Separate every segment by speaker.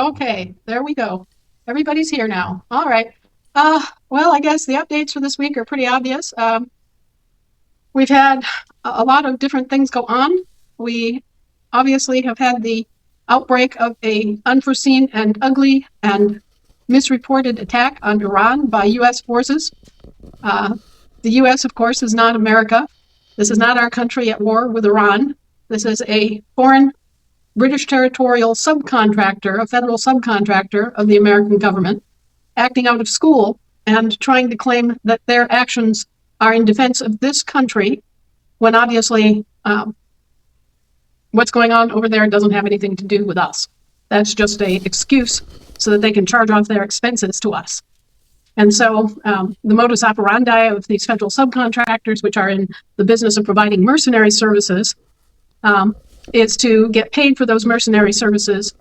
Speaker 1: Okay, there we go. Everybody's here now. All right. Well, I guess the updates for this week are pretty obvious. We've had a lot of different things go on. We obviously have had the outbreak of an unforeseen and ugly and misreported attack on Iran by U.S. forces. The U.S., of course, is not America. This is not our country at war with Iran. This is a foreign British territorial subcontractor, a federal subcontractor of the American government, acting out of school and trying to claim that their actions are in defense of this country, when obviously what's going on over there doesn't have anything to do with us. That's just an excuse so that they can charge off their expenses to us. And so the modus operandi of these federal subcontractors, which are in the business of providing mercenary services, is to get paid for those mercenary services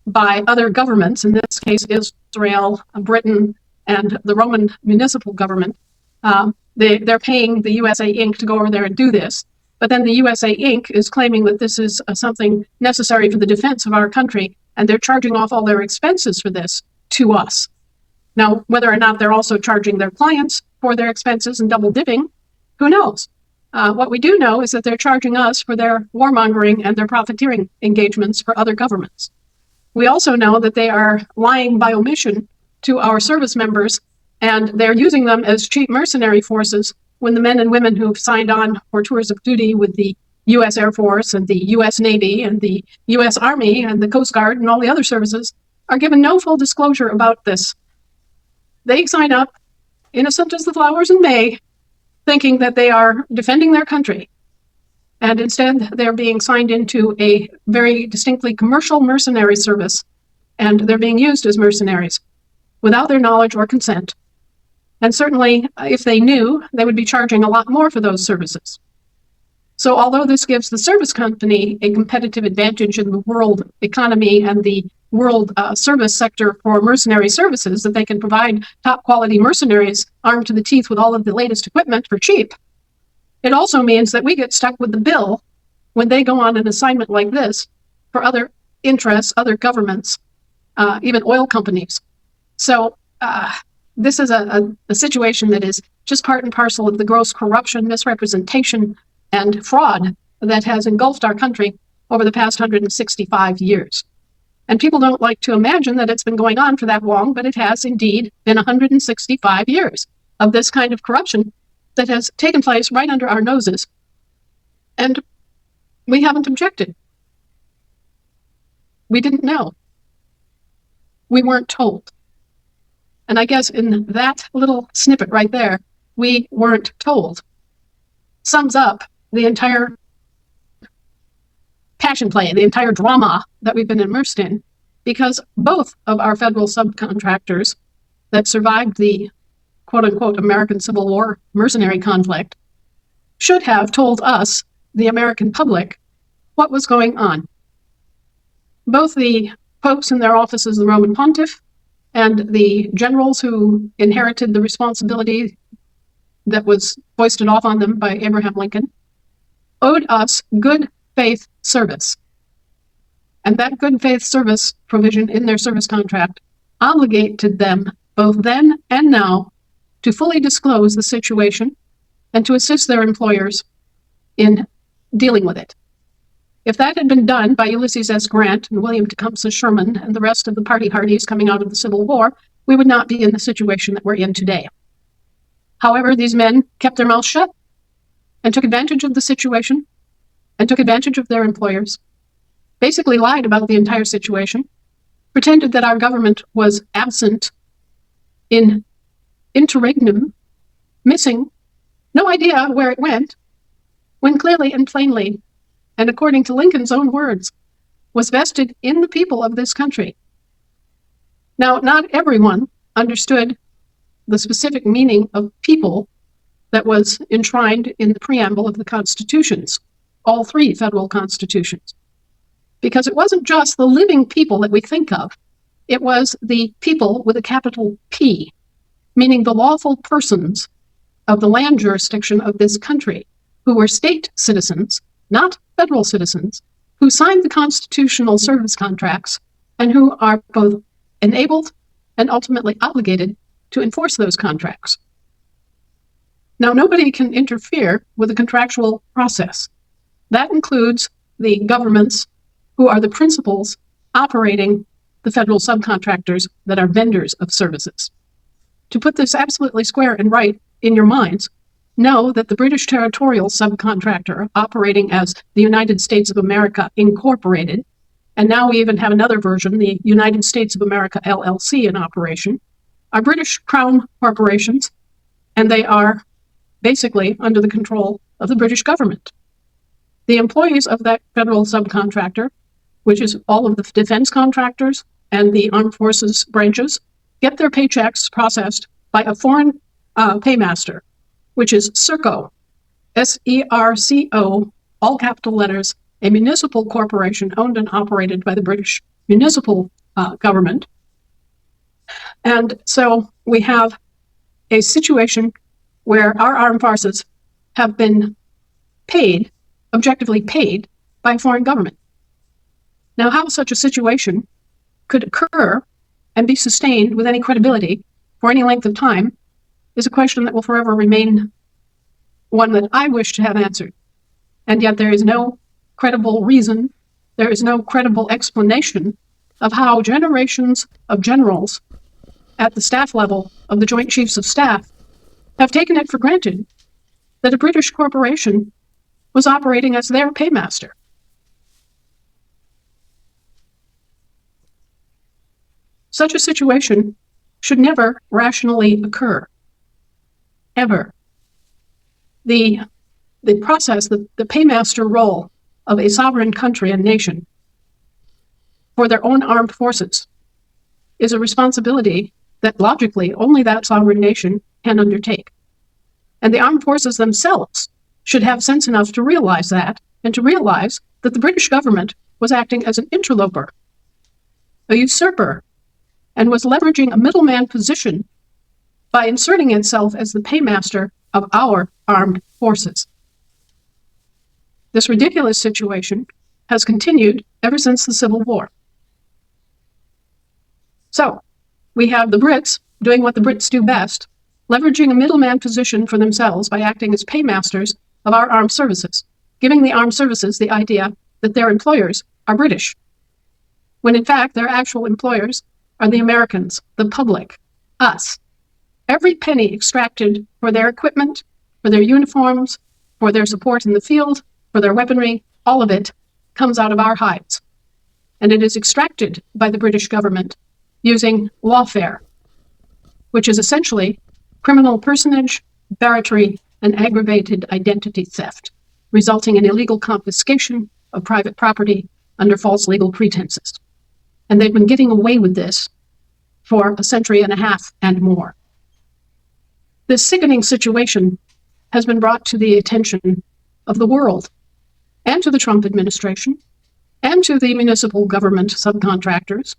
Speaker 1: by other governments, in this case Israel, Britain, and the Roman municipal government. They're paying the USA Inc. to go over there and do this. But then the USA Inc. is claiming that this is something necessary for the defense of our country, and they're charging off all their expenses for this to us. Now, whether or not they're also charging their clients for their expenses and double dipping, who knows? What we do know is that they're charging us for their warmongering and their profiteering engagements for other governments. We also know that they are lying by omission to our service members, and they're using them as cheap mercenary forces when the men and women who've signed on for tours of duty with the U.S. Air Force and the U.S. Navy and the U.S. Army and the Coast Guard and all the other services are given no full disclosure about this. They sign up, innocent as the flowers in May, thinking that they are defending their country. And instead, they're being signed into a very distinctly commercial mercenary service, and they're being used as mercenaries without their knowledge or consent. And certainly, if they knew, they would be charging a lot more for those services. So although this gives the service company a competitive advantage in the world economy and the world service sector for mercenary services, that they can provide top quality mercenaries armed to the teeth with all of the latest equipment for cheap, it also means that we get stuck with the bill when they go on an assignment like this for other interests, other governments, even oil companies. So this is a situation that is just part and parcel of the gross corruption, misrepresentation, and fraud that has engulfed our country over the past 165 years. And people don't like to imagine that it's been going on for that long, but it has indeed been 165 years of this kind of corruption that has taken place right under our noses. And we haven't objected. We didn't know. We weren't told. And I guess in that little snippet right there, we weren't told, sums up the entire passion play, the entire drama that we've been immersed in, because both of our federal subcontractors that survived the quote-unquote American Civil War mercenary conflict should have told us, the American public, what was going on. Both the popes in their office as the Roman pontiff and the generals who inherited the responsibility that was foisted off on them by Abraham Lincoln owed us good faith service. And that good faith service provision in their service contract obligated them both then and now to fully disclose the situation and to assist their employers in dealing with it. If that had been done by Ulysses S. Grant and William Tecumseh Sherman and the rest of the party hardies coming out of the Civil War, we would not be in the situation that we're in today. However, these men kept their mouths shut and took advantage of the situation and took advantage of their employers, basically lied about the entire situation, pretended that our government was absent in interregnum, missing, no idea where it went, when clearly and plainly, and according to Lincoln's own words, was vested in the people of this country. Now, not everyone understood the specific meaning of people that was enshrined in the preamble of the constitutions, all three federal constitutions. Because it wasn't just the living people that we think of, it was the people with a capital P, meaning the lawful persons of the land jurisdiction of this country, who were state citizens, not federal citizens, who signed the constitutional service contracts and who are both enabled and ultimately obligated to enforce those contracts. Now, nobody can interfere with the contractual process. That includes the governments who are the principals operating the federal subcontractors that are vendors of services. To put this absolutely square and right in your minds, know that the British territorial subcontractor operating as the United States of America Incorporated, and now we even have another version, the United States of America LLC in operation, are British Crown corporations, and they are basically under the control of the British government. The employees of that federal subcontractor, which is all of the defense contractors and the armed forces branches, get their paychecks processed by a foreign paymaster, which is SERCO, SERCO, all capital letters, a municipal corporation owned and operated by the British municipal government. And so we have a situation where our armed forces have been paid, objectively paid, by a foreign government. Now, how such a situation could occur and be sustained with any credibility for any length of time is a question that will forever remain one that I wish to have answered. And yet there is no credible reason, there is no credible explanation of how generations of generals at the staff level of the Joint Chiefs of Staff have taken it for granted that a British corporation was operating as their paymaster. Such a situation should never rationally occur, ever. The process, the paymaster role of a sovereign country and nation for their own armed forces is a responsibility that logically only that sovereign nation can undertake. And the armed forces themselves should have sense enough to realize that, and to realize that the British government was acting as an interloper, a usurper, and was leveraging a middleman position by inserting itself as the paymaster of our armed forces. This ridiculous situation has continued ever since the Civil War. So, we have the Brits doing what the Brits do best, leveraging a middleman position for themselves by acting as paymasters of our armed services, giving the armed services the idea that their employers are British, when in fact their actual employers are the Americans, the public, us. Every penny extracted for their equipment, for their uniforms, for their support in the field, for their weaponry, all of it comes out of our hides. And it is extracted by the British government using lawfare, which is essentially criminal personage, barratry, and aggravated identity theft, resulting in illegal confiscation of private property under false legal pretenses. And they've been getting away with this for a century and a half and more. This sickening situation has been brought to the attention of the world, and to the Trump administration, and to the municipal government subcontractors,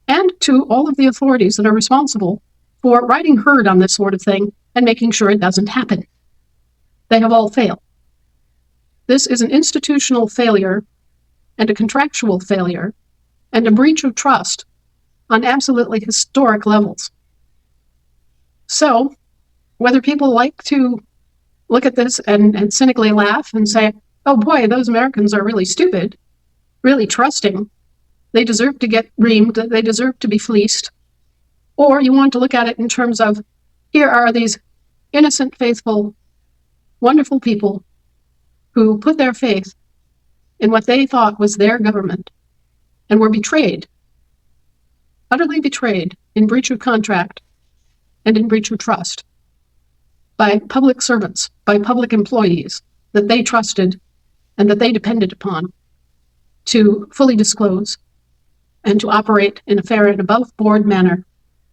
Speaker 1: and to all of the authorities that are responsible for riding herd on this sort of thing and making sure it doesn't happen. They have all failed. This is an institutional failure and a contractual failure and a breach of trust on absolutely historic levels. So, whether people like to look at this and cynically laugh and say, oh boy, those Americans are really stupid, really trusting, they deserve to get reamed, they deserve to be fleeced, or you want to look at it in terms of, here are these innocent, faithful, wonderful people who put their faith in what they thought was their government and were betrayed, utterly betrayed in breach of contract and in breach of trust by public servants, by public employees that they trusted and that they depended upon to fully disclose and to operate in a fair and above-board manner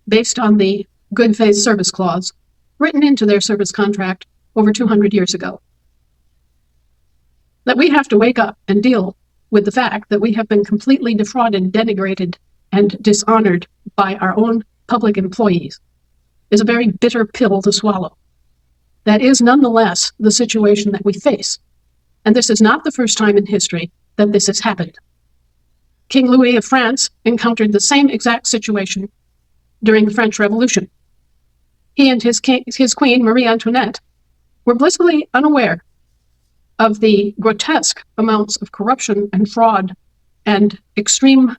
Speaker 1: based on the good faith service clause written into their service contract over 200 years ago. That we have to wake up and deal with the fact that we have been completely defrauded, denigrated, and dishonored by our own public employees is a very bitter pill to swallow. That is nonetheless the situation that we face. And this is not the first time in history that this has happened. King Louis of France encountered the same exact situation during the French Revolution. He and his queen, Marie Antoinette, were blissfully unaware of the grotesque amounts of corruption and fraud and extreme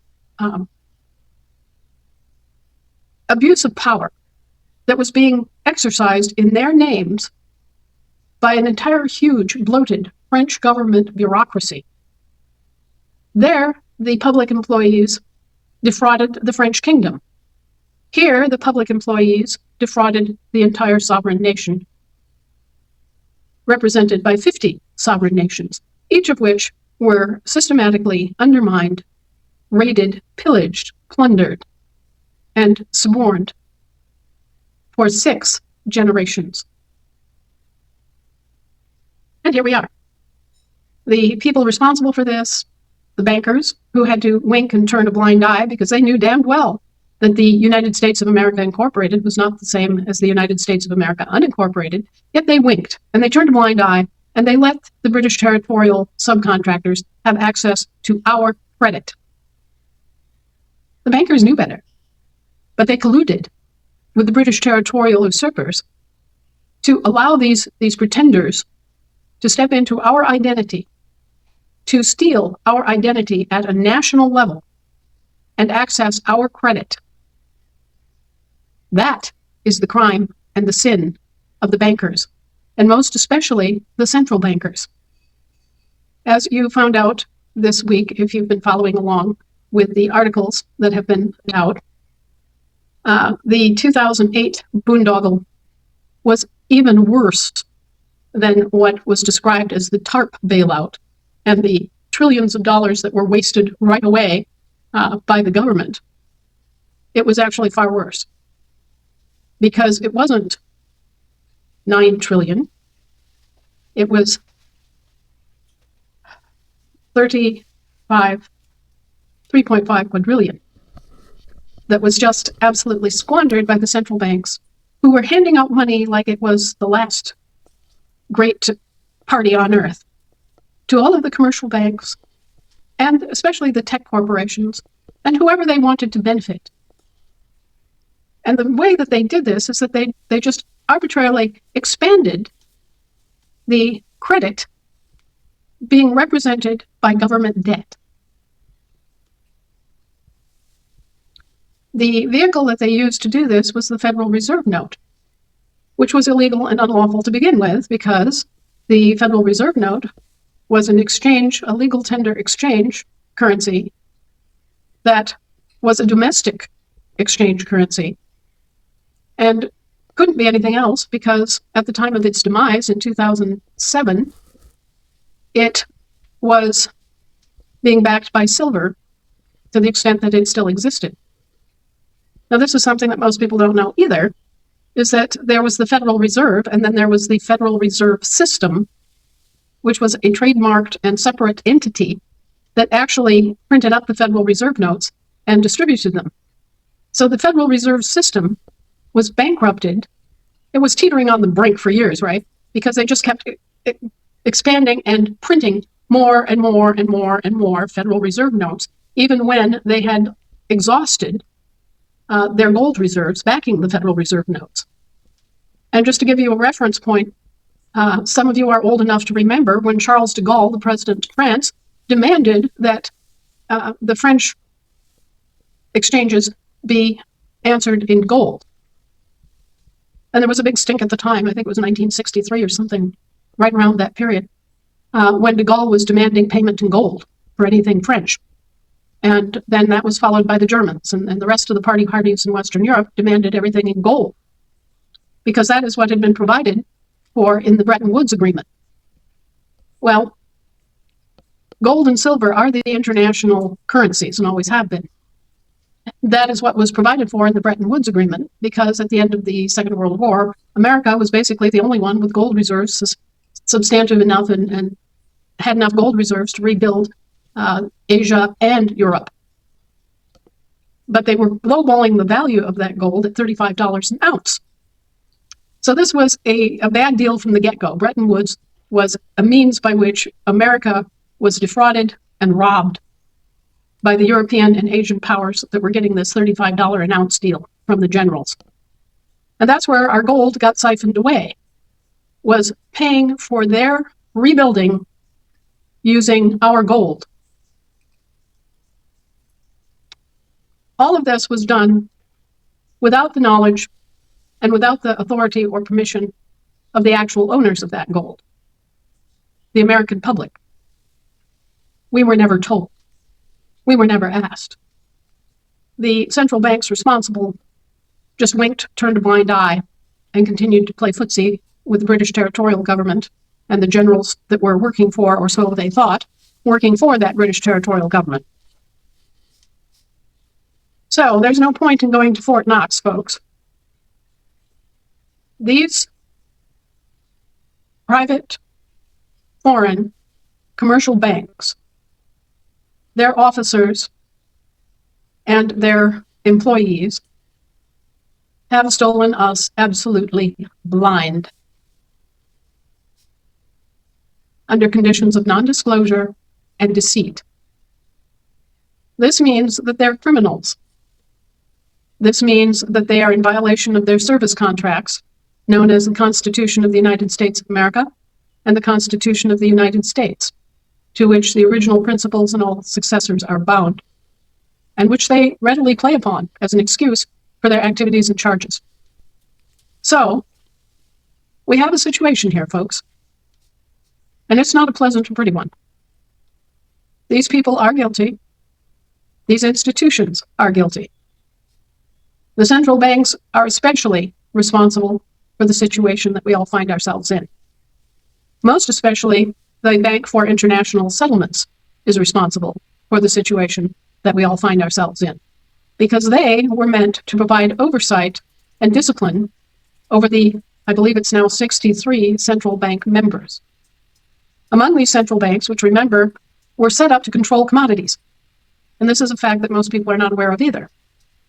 Speaker 1: abuse of power that was being exercised in their names by an entire huge, bloated French government bureaucracy. There, the public employees defrauded the French kingdom. Here, the public employees defrauded the entire sovereign nation, represented by 50 sovereign nations, each of which were systematically undermined, raided, pillaged, plundered, and suborned for 6 generations. And here we are. The people responsible for this, the bankers, who had to wink and turn a blind eye because they knew damned well that the United States of America Incorporated was not the same as the United States of America Unincorporated, yet they winked and they turned a blind eye and they let the British territorial subcontractors have access to our credit. The bankers knew better, but they colluded with the British territorial usurpers to allow these pretenders to step into our identity, to steal our identity at a national level and access our credit. That is the crime and the sin of the bankers, and most especially the central bankers. As you found out this week, if you've been following along with the articles that have been out, the 2008 boondoggle was even worse than what was described as the TARP bailout and the trillions of dollars that were wasted right away by the government. It was actually far worse, because it wasn't 9 trillion. It was 3.5 quadrillion that was just absolutely squandered by the central banks, who were handing out money like it was the last great party on earth to all of the commercial banks, and especially the tech corporations, and whoever they wanted to benefit. And the way that they did this is that they just arbitrarily expanded the credit being represented by government debt. The vehicle that they used to do this was the Federal Reserve note, which was illegal and unlawful to begin with, because the Federal Reserve note was an exchange, a legal tender exchange currency that was a domestic exchange currency and couldn't be anything else, because at the time of its demise in 2007, it was being backed by silver to the extent that it still existed. Now, this is something that most people don't know either, is that there was the Federal Reserve, and then there was the Federal Reserve System, which was a trademarked and separate entity that actually printed up the Federal Reserve notes and distributed them. So the Federal Reserve System was bankrupted. It was teetering on the brink for years, right? Because they just kept expanding and printing more and more and more and more Federal Reserve notes, even when they had exhausted their gold reserves backing the Federal Reserve notes. And just to give you a reference point, some of you are old enough to remember when Charles de Gaulle, the president of France, demanded that the French exchanges be answered in gold. And there was a big stink at the time, I think it was 1963 or something, right around that period, when de Gaulle was demanding payment in gold for anything French. And then that was followed by the Germans, and the rest of the parties in Western Europe demanded everything in gold, because that is what had been provided for in the Bretton Woods Agreement. Well, gold and silver are the international currencies and always have been. That is what was provided for in the Bretton Woods Agreement, because at the end of the Second World War, America was basically the only one with gold reserves substantive enough and had enough gold reserves to rebuild Asia and Europe. But they were lowballing the value of that gold at $35 an ounce. So this was a bad deal from the get-go. Bretton Woods was a means by which America was defrauded and robbed by the European and Asian powers that were getting this $35 an ounce deal from the generals. And that's where our gold got siphoned away, was paying for their rebuilding using our gold. All of this was done without the knowledge and without the authority or permission of the actual owners of that gold, the American public. We were never told. We were never asked. The central banks responsible just winked, turned a blind eye, and continued to play footsie with the British territorial government and the generals that were working for, or so they thought, working for that British territorial government. So there's no point in going to Fort Knox, folks. These private, foreign, commercial banks, their officers and their employees have stolen us absolutely blind, under conditions of non-disclosure and deceit. This means that they're criminals. This means that they are in violation of their service contracts, known as the Constitution of the United States of America and the Constitution of the United States, to which the original principles and all successors are bound, and which they readily play upon as an excuse for their activities and charges. So, we have a situation here, folks, and it's not a pleasant and pretty one. These people are guilty. These institutions are guilty. The central banks are especially responsible for the situation that we all find ourselves in. Most especially, the Bank for International Settlements is responsible for the situation that we all find ourselves in, because they were meant to provide oversight and discipline over the, I believe it's now 63 central bank members. Among these central banks, which remember, were set up to control commodities. And this is a fact that most people are not aware of either.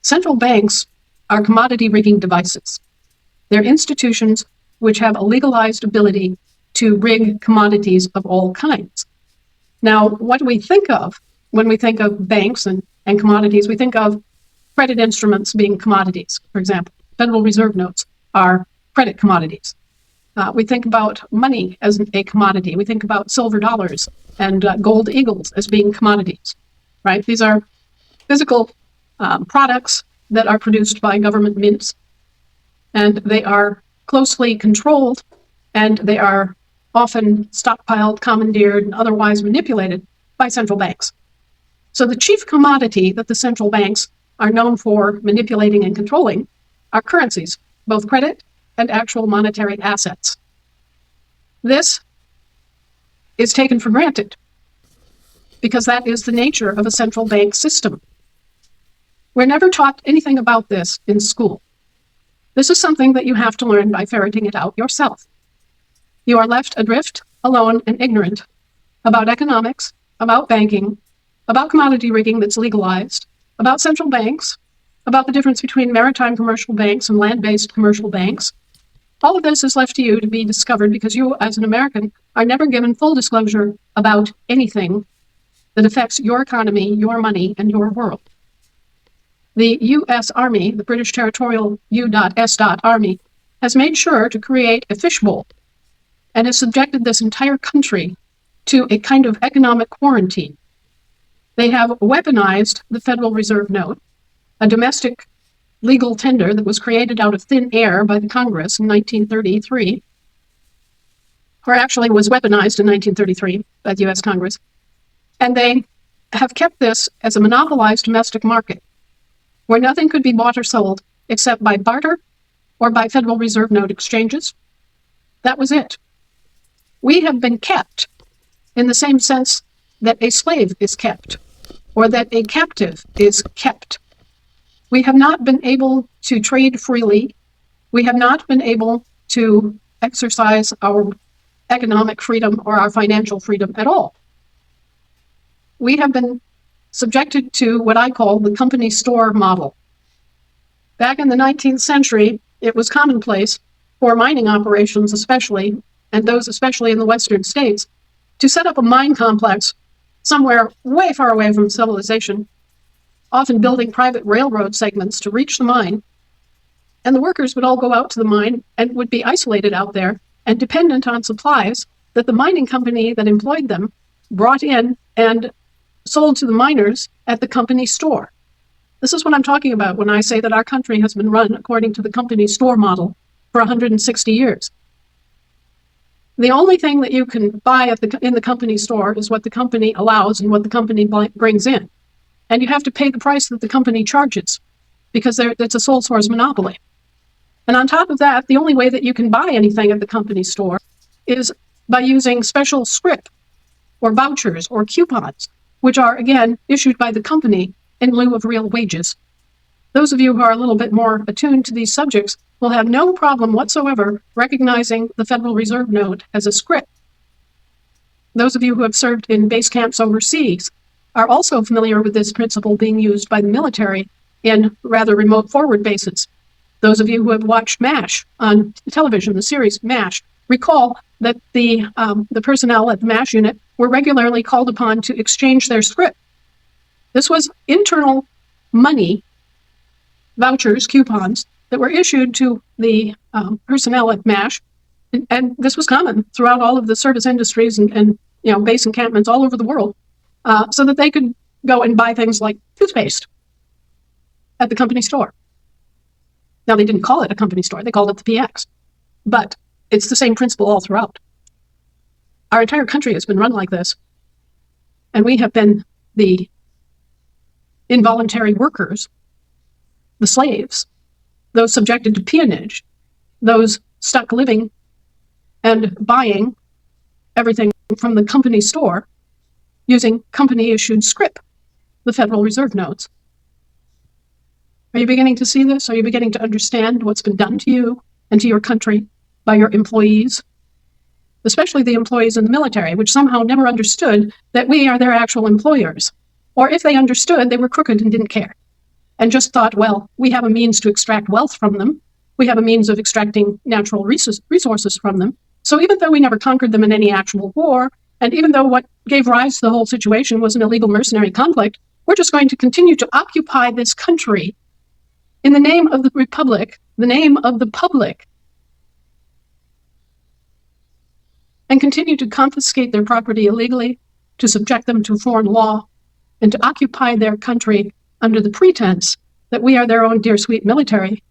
Speaker 1: Central banks are commodity rigging devices. They're institutions which have a legalized ability to rig commodities of all kinds. Now, what do we think of when we think of banks and commodities? We think of credit instruments being commodities. For example, Federal Reserve notes are credit commodities. We think about money as a commodity. We think about silver dollars and gold eagles as being commodities, right? These are physical products that are produced by government mints, and they are closely controlled, and they are often stockpiled, commandeered, and otherwise manipulated by central banks. So the chief commodity that the central banks are known for manipulating and controlling are currencies, both credit and actual monetary assets. This is taken for granted because that is the nature of a central bank system. We're never taught anything about this in school. This is something that you have to learn by ferreting it out yourself. You are left adrift, alone, and ignorant about economics, about banking, about commodity rigging that's legalized, about central banks, about the difference between maritime commercial banks and land-based commercial banks. All of this is left to you to be discovered because you, as an American, are never given full disclosure about anything that affects your economy, your money, and your world. The U.S. Army, the British Territorial U.S. Army, has made sure to create a fishbowl and has subjected this entire country to a kind of economic quarantine. They have weaponized the Federal Reserve note, a domestic legal tender that was created out of thin air by the Congress in 1933, or actually was weaponized in 1933 by the U.S. Congress. And they have kept this as a monopolized domestic market where nothing could be bought or sold except by barter or by Federal Reserve note exchanges. That was it. We have been kept in the same sense that a slave is kept or that a captive is kept. We have not been able to trade freely. We have not been able to exercise our economic freedom or our financial freedom at all. We have been subjected to what I call the company store model. Back in the 19th century, it was commonplace for mining operations especially, and those especially in the western states, to set up a mine complex somewhere way far away from civilization, often building private railroad segments to reach the mine. And the workers would all go out to the mine and would be isolated out there and dependent on supplies that the mining company that employed them brought in and sold to the miners at the company store. This is what I'm talking about when I say that our country has been run according to the company store model for 160 years. The only thing that you can buy in the company store is what the company allows and what the company brings in. And you have to pay the price that the company charges because it's a sole source monopoly. And on top of that, the only way that you can buy anything at the company store is by using special scrip or vouchers or coupons, which are, again, issued by the company in lieu of real wages. Those of you who are a little bit more attuned to these subjects will have no problem whatsoever recognizing the Federal Reserve note as a scrip. Those of you who have served in base camps overseas are also familiar with this principle being used by the military in rather remote forward bases. Those of you who have watched MASH on television, the series MASH, recall that the personnel at the MASH unit were regularly called upon to exchange their scrip. This was internal money, vouchers, coupons, that were issued to the personnel at MASH, and this was common throughout all of the service industries and base encampments all over the world, so that they could go and buy things like toothpaste at the company store. Now, they didn't call it a company store, they called it the PX, but it's the same principle all throughout. Our entire country has been run like this, and we have been the involuntary workers, the slaves, those subjected to peonage, those stuck living and buying everything from the company store using company-issued scrip, the Federal Reserve notes. Are you beginning to see this? Are you beginning to understand what's been done to you and to your country by your employees, especially the employees in the military, which somehow never understood that we are their actual employers? Or if they understood, they were crooked and didn't care, and just thought, well, we have a means to extract wealth from them. We have a means of extracting natural resources from them. So even though we never conquered them in any actual war, and even though what gave rise to the whole situation was an illegal mercenary conflict, we're just going to continue to occupy this country in the name of the Republic, the name of the public, and continue to confiscate their property illegally, to subject them to foreign law, and to occupy their country under the pretense that we are their own dear sweet military,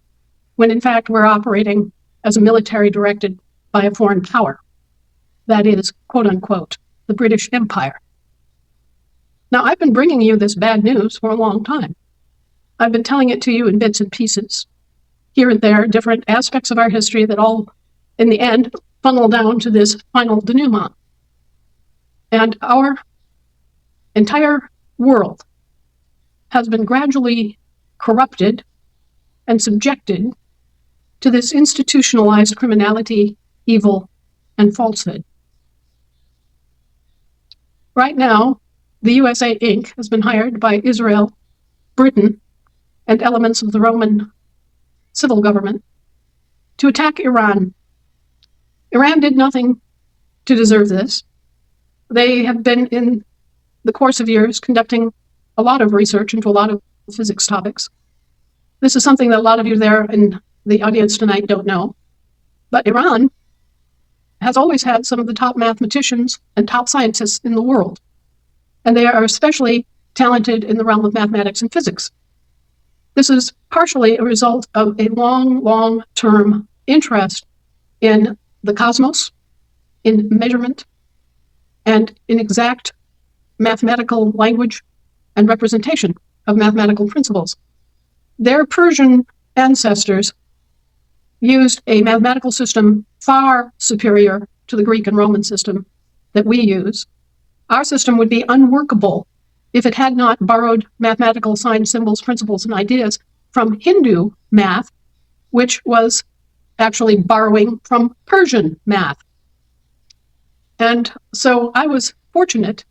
Speaker 1: when in fact we're operating as a military directed by a foreign power. That is, quote unquote, the British Empire. Now, I've been bringing you this bad news for a long time. I've been telling it to you in bits and pieces, here and there, different aspects of our history that all, in the end, funnel down to this final denouement. And our entire world has been gradually corrupted and subjected to this institutionalized criminality, evil, and falsehood. Right now, the USA Inc. has been hired by Israel, Britain, and elements of the Roman civil government to attack Iran. Iran did nothing to deserve this. They have been, in the course of years, conducting a lot of research into a lot of physics topics. This is something that a lot of you there in the audience tonight don't know. But Iran has always had some of the top mathematicians and top scientists in the world. And they are especially talented in the realm of mathematics and physics. This is partially a result of a long-term interest in the cosmos, in measurement, and in exact mathematical language and representation of mathematical principles. Their Persian ancestors used a mathematical system far superior to the Greek and Roman system that we use. Our system would be unworkable if it had not borrowed mathematical signs, symbols, principles, and ideas from Hindu math, which was actually borrowing from Persian math. And so I was fortunate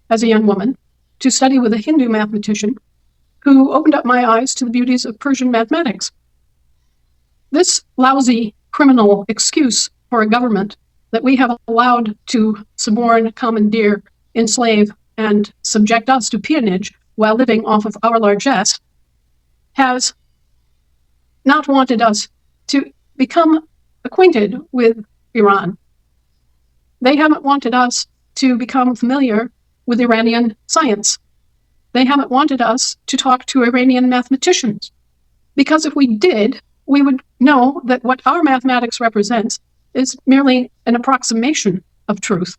Speaker 1: as a young woman to study with a Hindu mathematician who opened up my eyes to the beauties of Persian mathematics. This lousy criminal excuse for a government that we have allowed to suborn, commandeer, enslave, and subject us to peonage while living off of our largesse, has not wanted us to become acquainted with Iran. They haven't wanted us to become familiar with Iranian science. They haven't wanted us to talk to Iranian mathematicians. Because if we did, we would know that what our mathematics represents is merely an approximation of truth,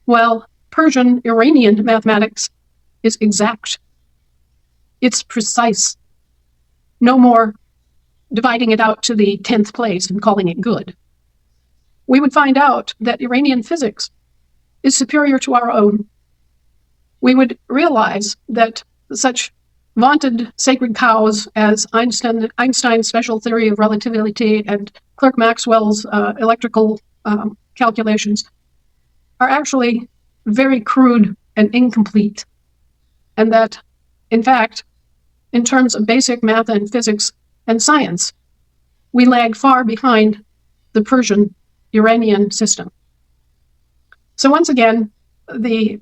Speaker 1: while Persian Iranian mathematics is exact. It's precise. No more dividing it out to the 10th place and calling it good. We would find out that Iranian physics is superior to our own. We would realize that such vaunted sacred cows as Einstein's special theory of relativity and Clerk Maxwell's electrical calculations are actually very crude and incomplete. And that, in fact, in terms of basic math and physics and science, we lag far behind the Persian Iranian system. So once again, the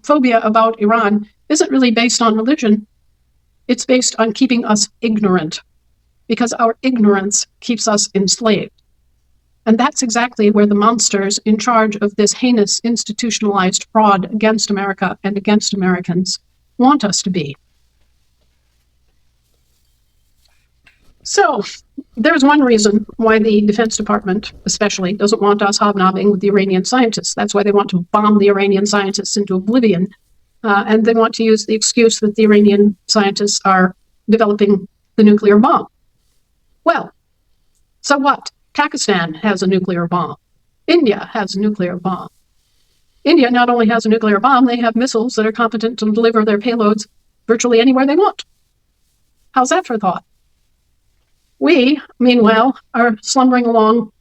Speaker 1: phobia about Iran isn't really based on religion. It's based on keeping us ignorant, because our ignorance keeps us enslaved. And that's exactly where the monsters in charge of this heinous institutionalized fraud against America and against Americans want us to be. So there's one reason why the Defense Department especially doesn't want us hobnobbing with the Iranian scientists. That's why they want to bomb the Iranian scientists into oblivion. And they want to use the excuse that the Iranian scientists are developing the nuclear bomb. Well, so what? Pakistan has a nuclear bomb. India has a nuclear bomb. India not only has a nuclear bomb, they have missiles that are competent to deliver their payloads virtually anywhere they want. How's that for thought? We, meanwhile, are slumbering along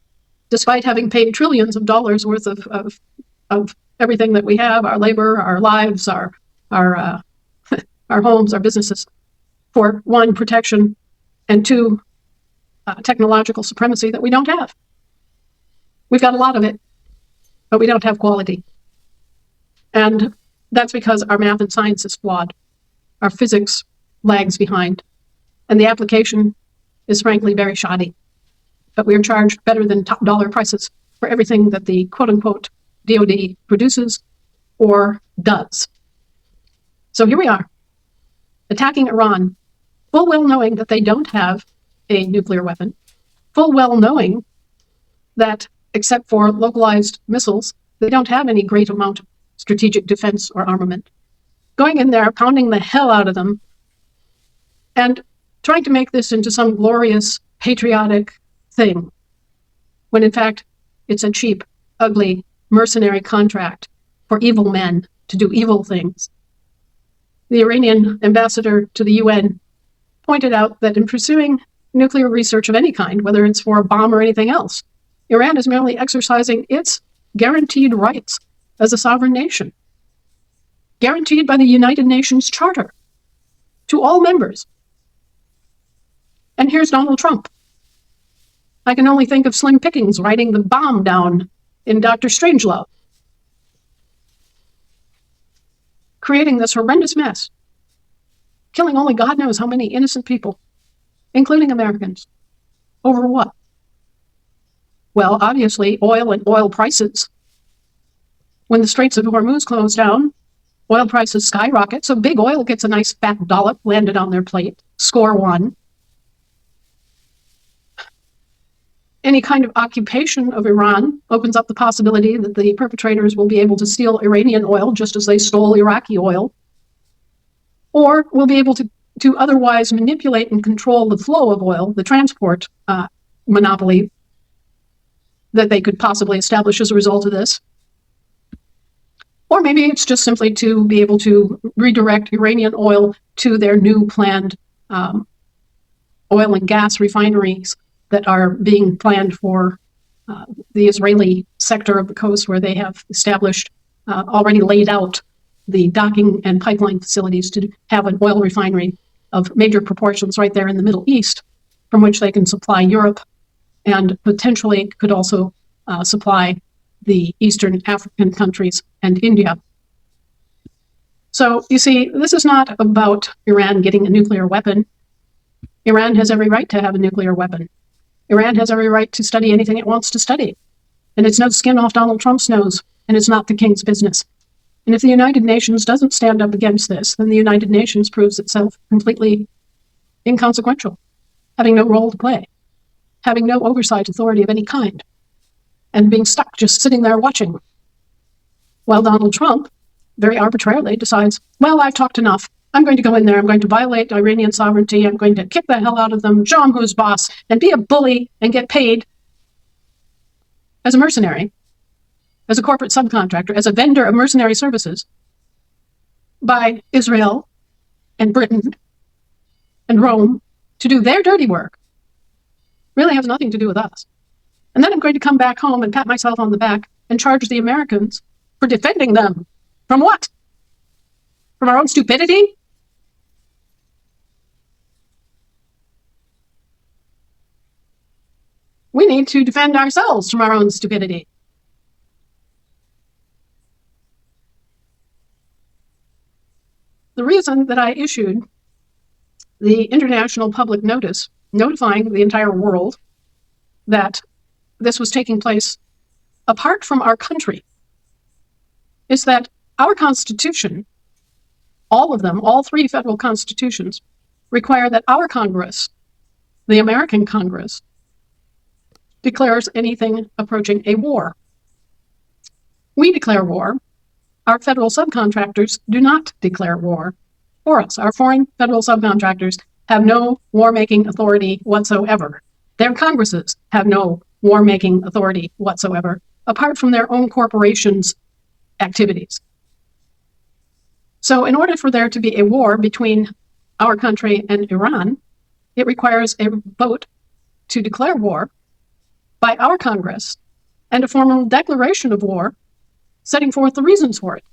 Speaker 1: despite having paid trillions of dollars worth of everything that we have, our labor, our lives, our homes, our businesses, for one, protection, and two, technological supremacy that we don't have. We've got a lot of it, but we don't have quality. And that's because our math and science is flawed. Our physics lags behind. And the application is frankly very shoddy. But we are charged better than top dollar prices for everything that the quote-unquote DoD produces or does. So here we are, attacking Iran, full well knowing that they don't have a nuclear weapon, full well knowing that, except for localized missiles, they don't have any great amount of strategic defense or armament. Going in there, pounding the hell out of them, and trying to make this into some glorious, patriotic thing, when in fact it's a cheap, ugly, mercenary contract for evil men to do evil things. The Iranian ambassador to the UN pointed out that in pursuing nuclear research of any kind, whether it's for a bomb or anything else, Iran is merely exercising its guaranteed rights as a sovereign nation, guaranteed by the United Nations Charter to all members. And here's Donald Trump. I can only think of Slim Pickens writing the bomb down in Dr. Strangelove, creating this horrendous mess, killing only God knows how many innocent people, including Americans. Over what? Well, obviously, oil and oil prices. When the Straits of Hormuz close down, oil prices skyrocket, so big oil gets a nice fat dollop landed on their plate. Score one. Any kind of occupation of Iran opens up the possibility that the perpetrators will be able to steal Iranian oil just as they stole Iraqi oil, or will be able to otherwise manipulate and control the flow of oil, the transport monopoly that they could possibly establish as a result of this. Or maybe it's just simply to be able to redirect Iranian oil to their new planned oil and gas refineries that are being planned for the Israeli sector of the coast, where they have established, already laid out the docking and pipeline facilities to have an oil refinery of major proportions right there in the Middle East, from which they can supply Europe and potentially could also supply the Eastern African countries and India. So you see, this is not about Iran getting a nuclear weapon. Iran has every right to have a nuclear weapon. Iran has every right to study anything it wants to study. And it's no skin off Donald Trump's nose, and it's not the king's business. And if the United Nations doesn't stand up against this, then the United Nations proves itself completely inconsequential, having no role to play, having no oversight authority of any kind, and being stuck just sitting there watching, while Donald Trump very arbitrarily decides, well, I've talked enough. I'm going to go in there. I'm going to violate Iranian sovereignty. I'm going to kick the hell out of them, show them who's boss, and be a bully and get paid as a mercenary, as a corporate subcontractor, as a vendor of mercenary services by Israel and Britain and Rome to do their dirty work. Really has nothing to do with us. And then I'm going to come back home and pat myself on the back and charge the Americans for defending them. From what? From our own stupidity? We need to defend ourselves from our own stupidity. The reason that I issued the international public notice notifying the entire world that this was taking place apart from our country is that our Constitution, all of them, all three federal constitutions, require that our Congress, the American Congress, declares anything approaching a war. We declare war. Our federal subcontractors do not declare war for us. Our foreign federal subcontractors have no war-making authority whatsoever. Their Congresses have no war-making authority whatsoever, apart from their own corporations' activities. So in order for there to be a war between our country and Iran, it requires a vote to declare war by our Congress and a formal declaration of war setting forth the reasons for it.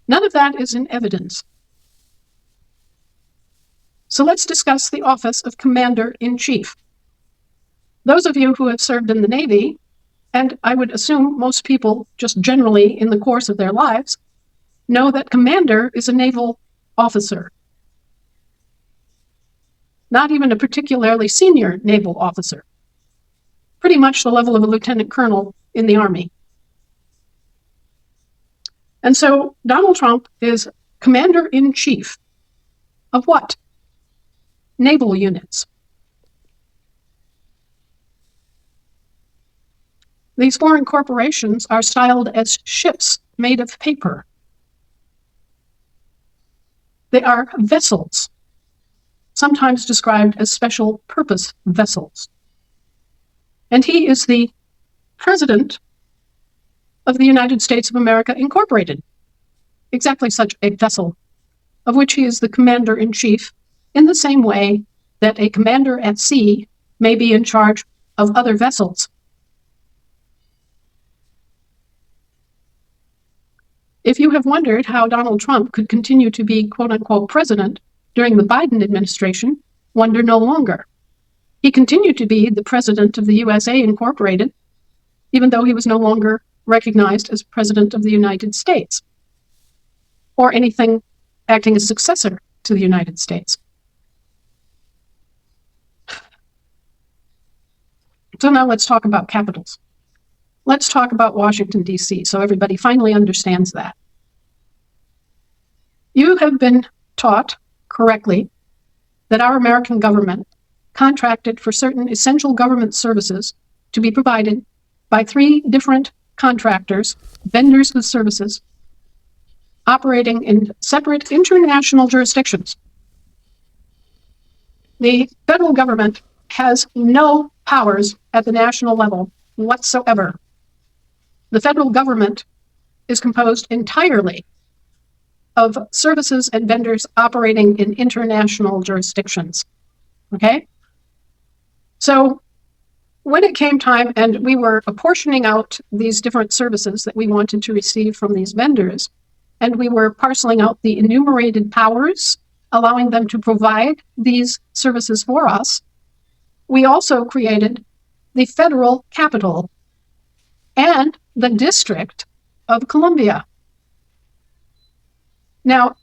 Speaker 1: None of that is in evidence. So let's discuss the office of Commander-in-Chief. Those of you who have served in the Navy, and I would assume most people just generally in the course of their lives, know that commander is a naval officer, not even a particularly senior naval officer, pretty much the level of a lieutenant colonel in the Army. And so Donald Trump is commander-in-chief of what? Naval units. These foreign corporations are styled as ships made of paper. They are vessels, sometimes described as special purpose vessels. And he is the president of the United States of America Incorporated, exactly such a vessel, of which he is the commander-in-chief, in the same way that a commander at sea may be in charge of other vessels. If you have wondered how Donald Trump could continue to be quote-unquote president during the Biden administration, wonder no longer. He continued to be the president of the USA Incorporated, even though he was no longer recognized as president of the United States, or anything acting as successor to the United States. So now let's talk about capitals. Let's talk about Washington, D.C., so everybody finally understands that. You have been taught correctly that our American government contracted for certain essential government services to be provided by three different contractors, vendors of services, operating in separate international jurisdictions. The federal government has no powers at the national level whatsoever. The federal government is composed entirely of services and vendors operating in international jurisdictions. Okay? So when it came time and we were apportioning out these different services that we wanted to receive from these vendors, and we were parceling out the enumerated powers, allowing them to provide these services for us, we also created the federal capital and the District of Columbia. Now,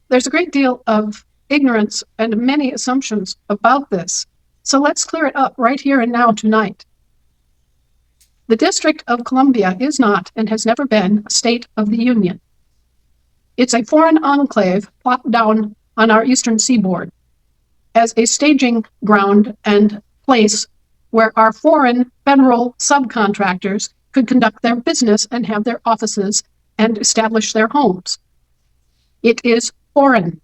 Speaker 1: there's a great deal of ignorance and many assumptions about this. So let's clear it up right here and now tonight. The District of Columbia is not and has never been a state of the Union. It's a foreign enclave plopped down on our eastern seaboard as a staging ground and place where our foreign federal subcontractors could conduct their business and have their offices and establish their homes. It is foreign.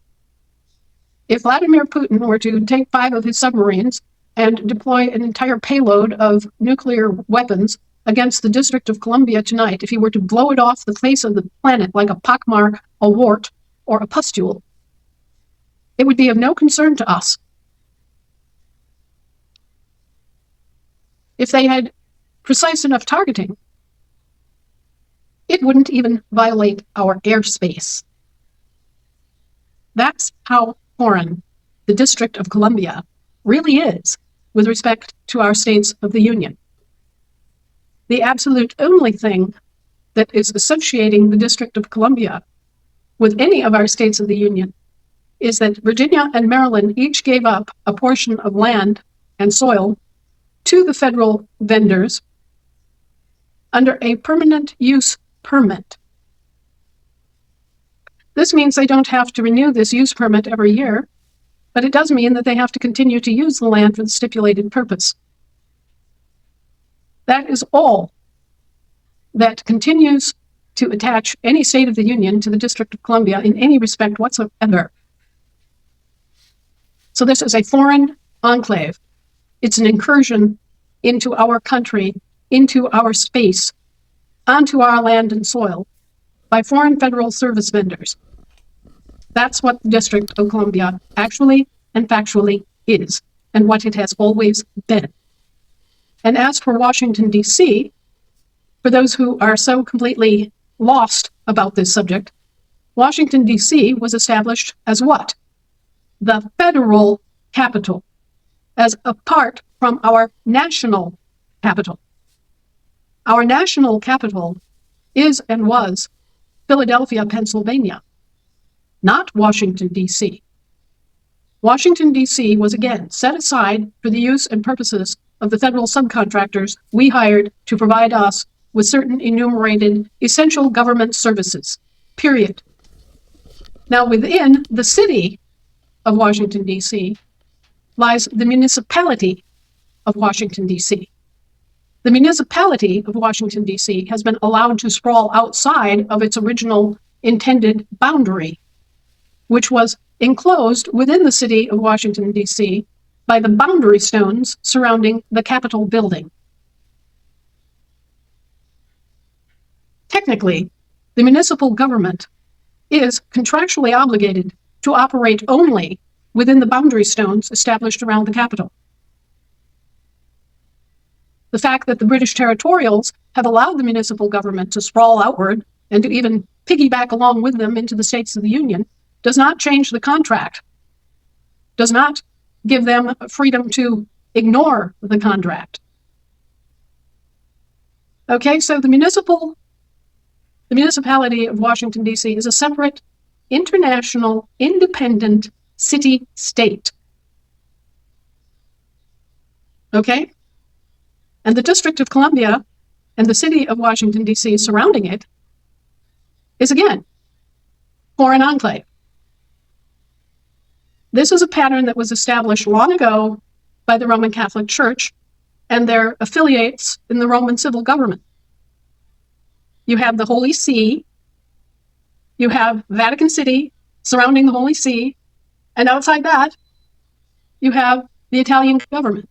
Speaker 1: If Vladimir Putin were to take 5 of his submarines and deploy an entire payload of nuclear weapons against the District of Columbia tonight, if he were to blow it off the face of the planet like a pockmark, a wart, or a pustule, it would be of no concern to us. If they had precise enough targeting, it wouldn't even violate our airspace. That's how foreign the District of Columbia really is with respect to our states of the Union. The absolute only thing that is associating the District of Columbia with any of our states of the Union is that Virginia and Maryland each gave up a portion of land and soil to the federal vendors under a permanent use permit. This means they don't have to renew this use permit every year, but it does mean that they have to continue to use the land for the stipulated purpose. That is all that continues to attach any state of the Union to the District of Columbia in any respect whatsoever. So this is a foreign enclave. It's an incursion into our country, into our space, onto our land and soil by foreign federal service vendors. That's what the District of Columbia actually and factually is, and what it has always been. And as for Washington, D.C., for those who are so completely lost about this subject, Washington, D.C. was established as what? The federal capital, as apart from our national capital. Our national capital is and was Philadelphia, Pennsylvania, not Washington, D.C. Washington, D.C. was again set aside for the use and purposes of the federal subcontractors we hired to provide us with certain enumerated essential government services, period. Now, within the city of Washington, D.C., lies the municipality of Washington, D.C. The municipality of Washington, D.C. has been allowed to sprawl outside of its original intended boundary, which was enclosed within the city of Washington, D.C. by the boundary stones surrounding the Capitol building. Technically, the municipal government is contractually obligated to operate only within the boundary stones established around the Capitol. The fact that the British territorials have allowed the municipal government to sprawl outward and to even piggyback along with them into the states of the Union does not change the contract, does not give them freedom to ignore the contract. Okay, so the municipality of Washington, D.C. is a separate, international, independent city-state. Okay? And the District of Columbia and the city of Washington, D.C. surrounding it is, again, foreign enclave. This is a pattern that was established long ago by the Roman Catholic Church and their affiliates in the Roman civil government. You have the Holy See, you have Vatican City surrounding the Holy See, and outside that, you have the Italian government.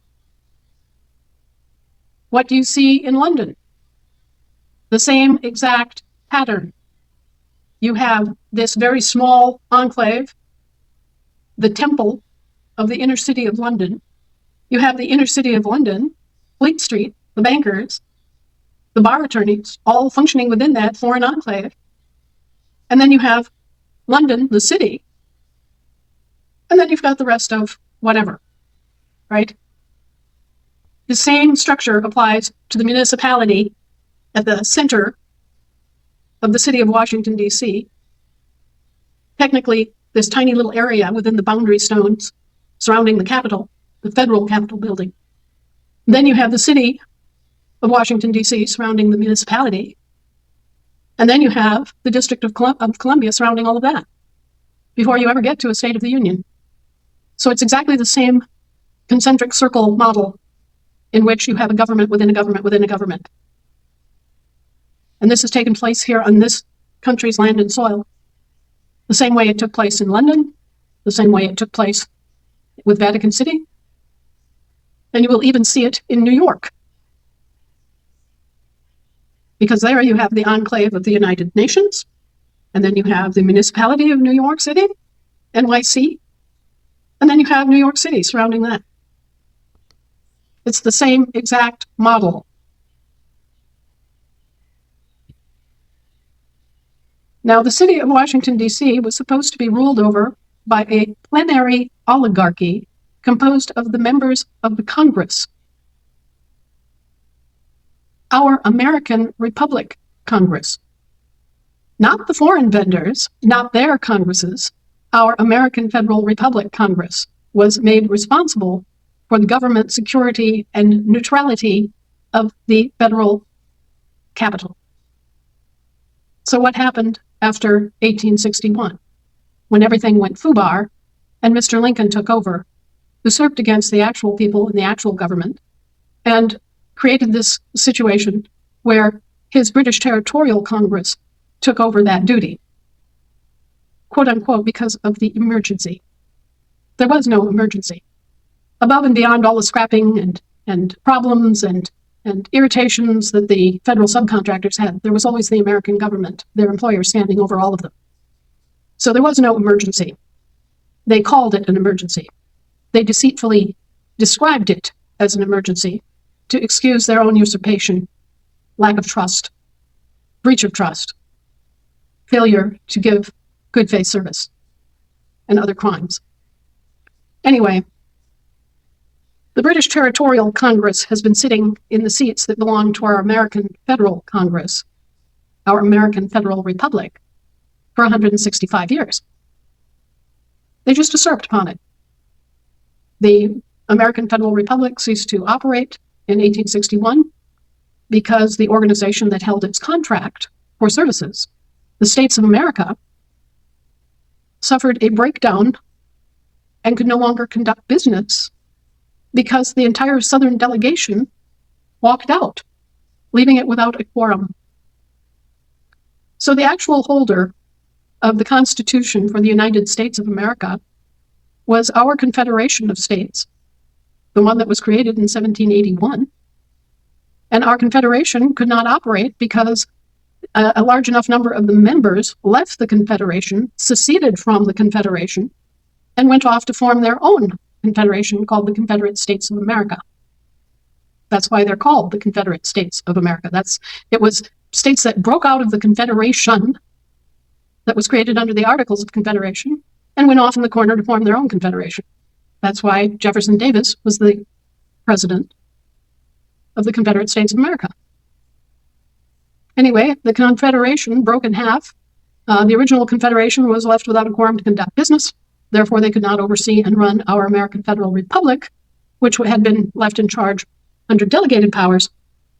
Speaker 1: What do you see in London? The same exact pattern. You have this very small enclave, the temple of the inner city of London. You have the inner city of London, Fleet Street, the bankers, the bar attorneys, all functioning within that foreign enclave. And then you have London, the city, and then you've got the rest of whatever, right? The same structure applies to the municipality at the center of the city of Washington, D.C., technically this tiny little area within the boundary stones surrounding the Capitol, the federal Capitol building. Then you have the city of Washington, D.C. surrounding the municipality. And then you have the District of Columbia surrounding all of that before you ever get to a State of the Union. So it's exactly the same concentric circle model in which you have a government within a government within a government. And this has taken place here on this country's land and soil, the same way it took place in London, the same way it took place with Vatican City. And you will even see it in New York, because there you have the enclave of the United Nations, and then you have the municipality of New York City, NYC, and then you have New York City surrounding that. It's the same exact model. Now, the city of Washington, D.C. was supposed to be ruled over by a plenary oligarchy composed of the members of the Congress. Our American Republic Congress. Not the foreign vendors, not their Congresses. Our American Federal Republic Congress was made responsible for the government security and neutrality of the federal capital. So what happened after 1861, when everything went foobar and Mr. Lincoln took over, usurped against the actual people in the actual government, and created this situation where his British Territorial Congress took over that duty, quote unquote, because of the emergency. There was no emergency. Above and beyond all the scrapping and problems and irritations that the federal subcontractors had, there was always the American government, their employer, standing over all of them. So there was no emergency. They called it an emergency. They deceitfully described it as an emergency to excuse their own usurpation, lack of trust, breach of trust, failure to give good faith service, and other crimes. Anyway, the British Territorial Congress has been sitting in the seats that belong to our American Federal Congress, our American Federal Republic, for 165 years. They just usurped upon it. The American Federal Republic ceased to operate in 1861 because the organization that held its contract for services, the States of America, suffered a breakdown and could no longer conduct business because the entire Southern delegation walked out, leaving it without a quorum. So the actual holder of the Constitution for the United States of America was our Confederation of States, the one that was created in 1781. And our Confederation could not operate because a large enough number of the members left the Confederation, seceded from the Confederation, and went off to form their own confederation called the Confederate States of America. That's why they're called the Confederate States of America. It was states that broke out of the Confederation that was created under the Articles of Confederation and went off in the corner to form their own confederation. That's why Jefferson Davis was the president of the Confederate States of America. Anyway, the Confederation broke in half. The original Confederation was left without a quorum to conduct business. Therefore, they could not oversee and run our American Federal Republic, which had been left in charge under delegated powers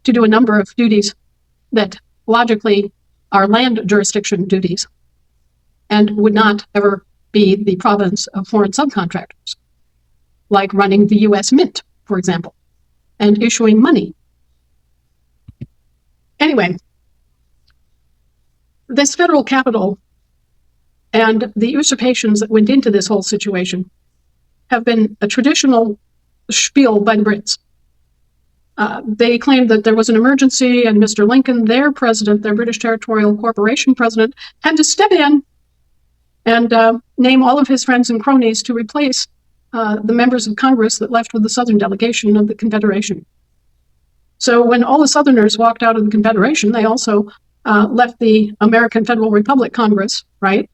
Speaker 1: to do a number of duties that logically are land jurisdiction duties and would not ever be the province of foreign subcontractors, like running the U.S. Mint, for example, and issuing money. Anyway, this federal capital and the usurpations that went into this whole situation have been a traditional spiel by the Brits. They claimed that there was an emergency and Mr. Lincoln, their president, their British Territorial Corporation president, had to step in and name all of his friends and cronies to replace the members of Congress that left with the Southern delegation of the Confederation. So when all the Southerners walked out of the Confederation, they also left the American Federal Republic Congress, right?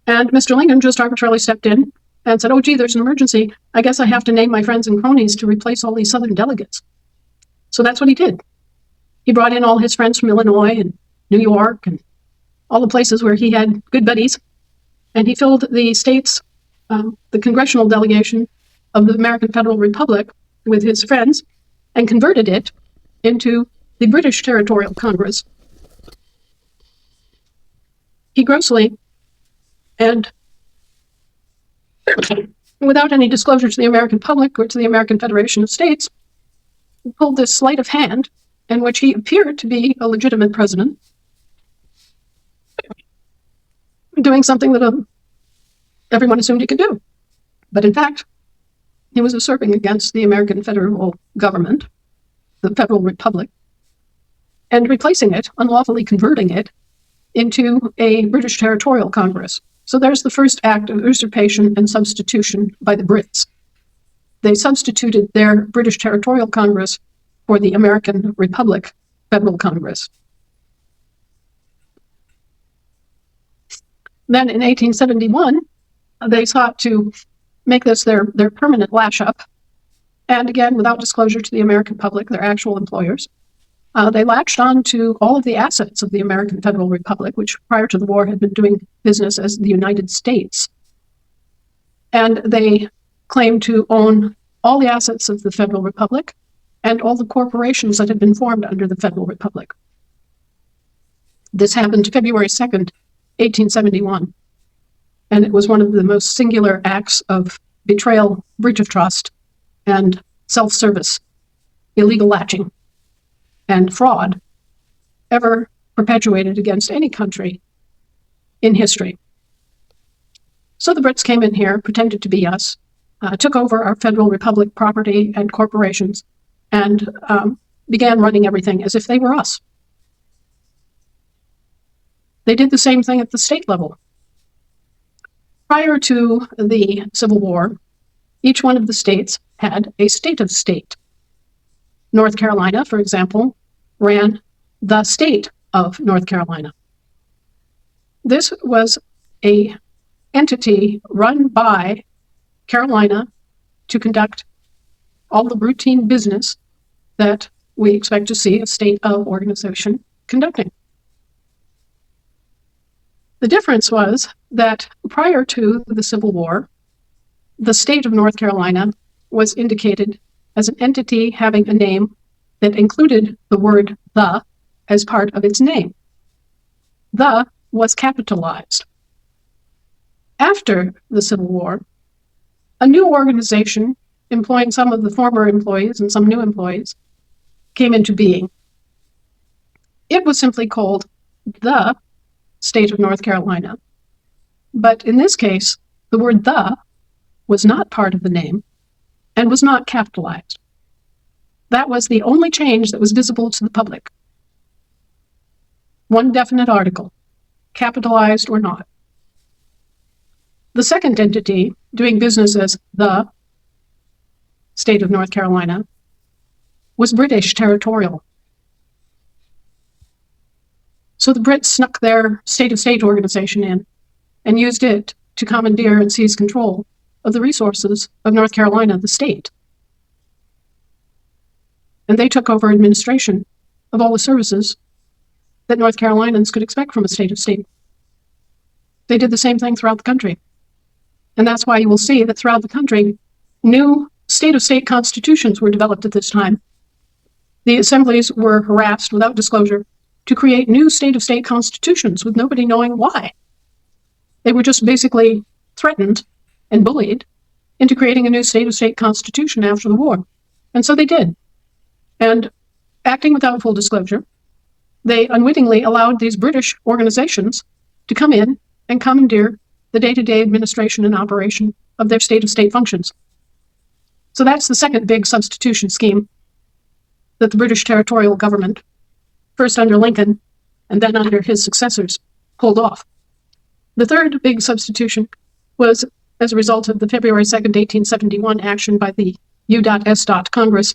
Speaker 1: And Mr. Lincoln just arbitrarily stepped in and said, oh, gee, there's an emergency. I guess I have to name my friends and cronies to replace all these Southern delegates. So that's what he did. He brought in all his friends from Illinois and New York and all the places where he had good buddies, and he filled the states, the congressional delegation of the American Federal Republic with his friends and converted it into the British Territorial Congress. He grossly and without any disclosure to the American public or to the American Federation of States, pulled this sleight of hand in which he appeared to be a legitimate president, doing something that everyone assumed he could do. But in fact, he was usurping against the American federal government, the Federal Republic, and replacing it, unlawfully converting it, into a British Territorial Congress. So there's the first act of usurpation and substitution by the Brits. They substituted their British Territorial Congress for the American Republic Federal Congress. Then in 1871, they sought to make this their permanent lash-up. And again, without disclosure to the American public, their actual employers, they latched on to all of the assets of the American Federal Republic, which prior to the war had been doing business as the United States. And they claimed to own all the assets of the Federal Republic and all the corporations that had been formed under the Federal Republic. This happened February 2nd, 1871. And it was one of the most singular acts of betrayal, breach of trust, and self-service, illegal latching, and fraud ever perpetuated against any country in history. So the Brits came in here, pretended to be us, took over our Federal Republic property and corporations, and began running everything as if they were us. They did the same thing at the state level. Prior to the Civil War, each one of the states had a state of state. North Carolina, for example, ran the state of North Carolina. This was an entity run by Carolina to conduct all the routine business that we expect to see a state of organization conducting. The difference was that prior to the Civil War, the state of North Carolina was indicated as an entity having a name that included the word "the" as part of its name. "The" was capitalized. After the Civil War, a new organization employing some of the former employees and some new employees came into being. It was simply called the State of North Carolina. But in this case, the word "the" was not part of the name and was not capitalized. That was the only change that was visible to the public. One definite article, capitalized or not. The second entity, doing business as the State of North Carolina, was British Territorial. So the Brits snuck their state-of-state organization in and used it to commandeer and seize control of the resources of North Carolina, the state. And they took over administration of all the services that North Carolinians could expect from a state-of-state. They did the same thing throughout the country. And that's why you will see that throughout the country, new state-of-state constitutions were developed at this time. The assemblies were harassed without disclosure to create new state-of-state constitutions with nobody knowing why. They were just basically threatened and bullied into creating a new state-of-state constitution after the war. And so they did. And acting without full disclosure, they unwittingly allowed these British organizations to come in and commandeer the day-to-day administration and operation of their state-of-state functions. So that's the second big substitution scheme that the British territorial government, first under Lincoln and then under his successors, pulled off. The third big substitution was as a result of the February 2nd, 1871 action by the U.S. Congress,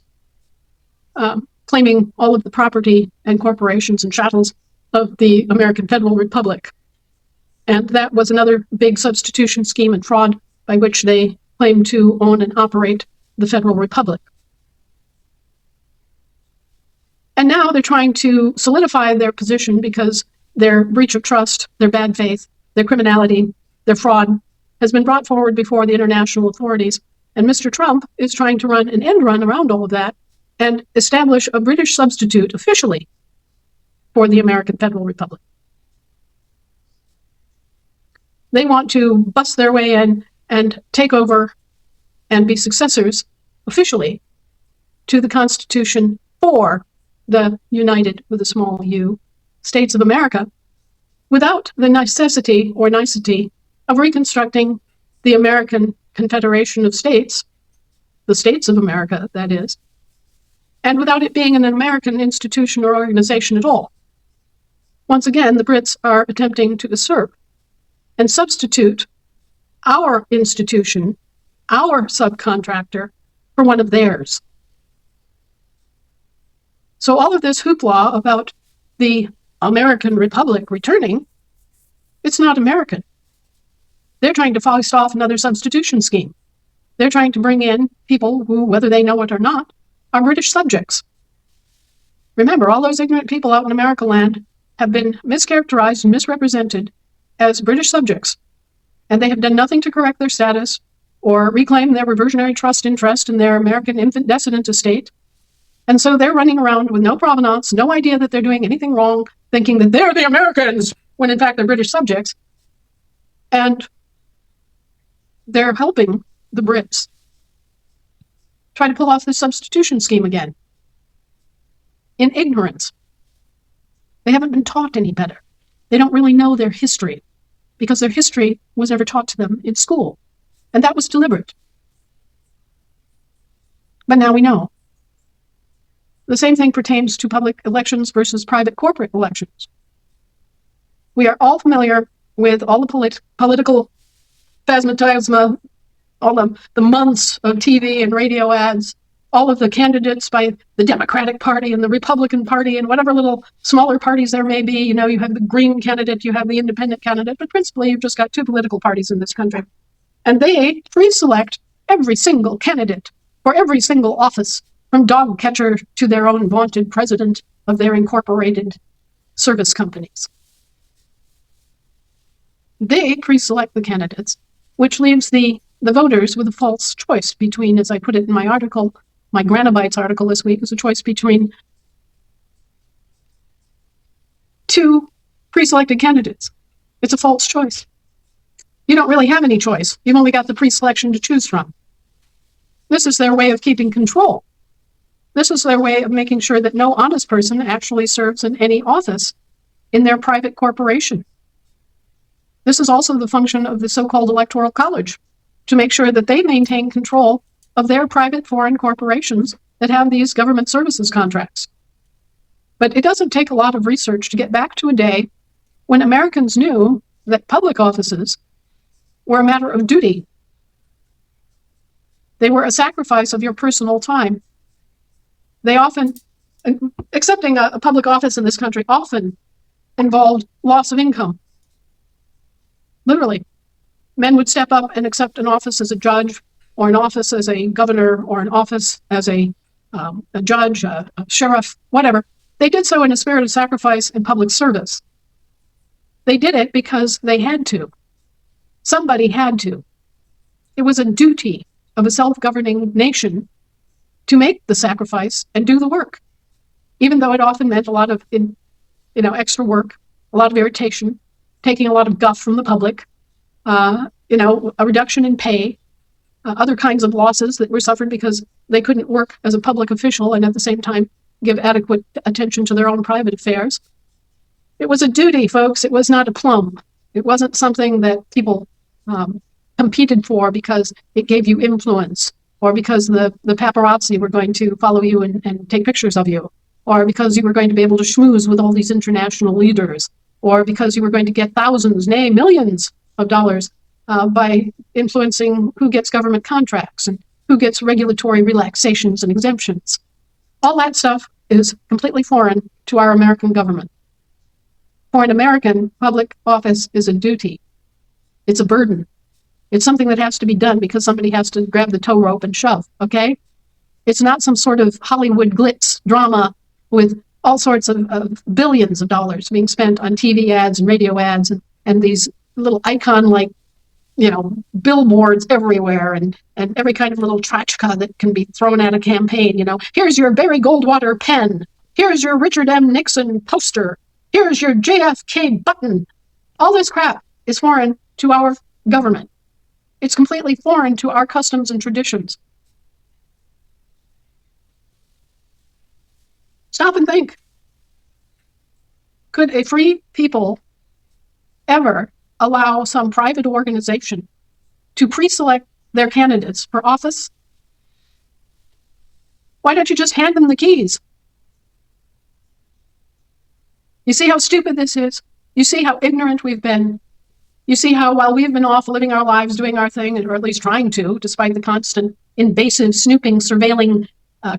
Speaker 1: claiming all of the property and corporations and chattels of the American Federal Republic. And that was another big substitution scheme and fraud by which they claimed to own and operate the Federal Republic. And now they're trying to solidify their position because their breach of trust, their bad faith, their criminality their fraud, has been brought forward before the international authorities. And Mr. Trump is trying to run an end run around all of that and establish a British substitute officially for the American Federal Republic. They want to bust their way in and take over and be successors officially to the Constitution for the United, with a small u, States of America, without the necessity or nicety of reconstructing the American Confederation of States, the States of America, that is, and without it being an American institution or organization at all. Once again, the Brits are attempting to usurp and substitute our institution, our subcontractor, for one of theirs. So all of this hoopla about the American Republic returning, it's not American. They're trying to foist off another substitution scheme. They're trying to bring in people who, whether they know it or not, are British subjects. Remember, all those ignorant people out in America land have been mischaracterized and misrepresented as British subjects, and they have done nothing to correct their status or reclaim their reversionary trust interest in their American infant descendant estate. And so they're running around with no provenance, no idea that they're doing anything wrong, thinking that they're the Americans, when in fact they're British subjects. And they're helping the Brits try to pull off this substitution scheme again in ignorance. They haven't been taught any better. They don't really know their history because their history was never taught to them in school. And that was deliberate. But now we know. The same thing pertains to public elections versus private corporate elections. We are all familiar with all the political phantasma, all the months of TV and radio ads, all of the candidates by the Democratic Party and the Republican Party and whatever little smaller parties there may be. You know, you have the Green candidate, you have the Independent candidate, but principally you've just got two political parties in this country. And they pre-select every single candidate for every single office, from dog catcher to their own vaunted president of their incorporated service companies. They pre-select the candidates, which leaves the voters with a false choice between, as I put it in my article, my Granobytes article this week, is a choice between two pre-selected candidates. It's a false choice. You don't really have any choice. You've only got the pre-selection to choose from. This is their way of keeping control. This is their way of making sure that no honest person actually serves in any office in their private corporation. This is also the function of the so-called Electoral College, to make sure that they maintain control of their private foreign corporations that have these government services contracts. But it doesn't take a lot of research to get back to a day when Americans knew that public offices were a matter of duty. They were a sacrifice of your personal time. They often, accepting a public office in this country often involved loss of income. Literally. Men would step up and accept an office as a judge, or an office as a governor, or an office as a judge, a sheriff, whatever. They did so in a spirit of sacrifice and public service. They did it because they had to. Somebody had to. It was a duty of a self-governing nation to make the sacrifice and do the work, even though it often meant a lot of extra work, a lot of irritation, taking a lot of guff from the public, a reduction in pay, other kinds of losses that were suffered because they couldn't work as a public official and at the same time give adequate attention to their own private affairs. It was a duty, folks. It was not a plum. It wasn't something that people competed for because it gave you influence, or because the paparazzi were going to follow you and take pictures of you, or because you were going to be able to schmooze with all these international leaders, or because you were going to get thousands, nay, millions of dollars by influencing who gets government contracts and who gets regulatory relaxations and exemptions. All that stuff is completely foreign to our American government. For an American, public office is a duty. It's a burden. It's something that has to be done because somebody has to grab the tow rope and shove, okay? It's not some sort of Hollywood glitz drama with all sorts of billions of dollars being spent on TV ads and radio ads and these little icon-like billboards everywhere and every kind of little trachka that can be thrown at a campaign. Here's your Barry Goldwater pen. Here's your Richard M. Nixon poster. Here's your JFK button. All this crap is foreign to our government. It's completely foreign to our customs and traditions. Stop and think. Could a free people ever allow some private organization to pre-select their candidates for office? Why don't you just hand them the keys? You see how stupid this is? You see how ignorant we've been? You see how while we've been off living our lives, doing our thing, or at least trying to, despite the constant invasive, snooping, surveilling,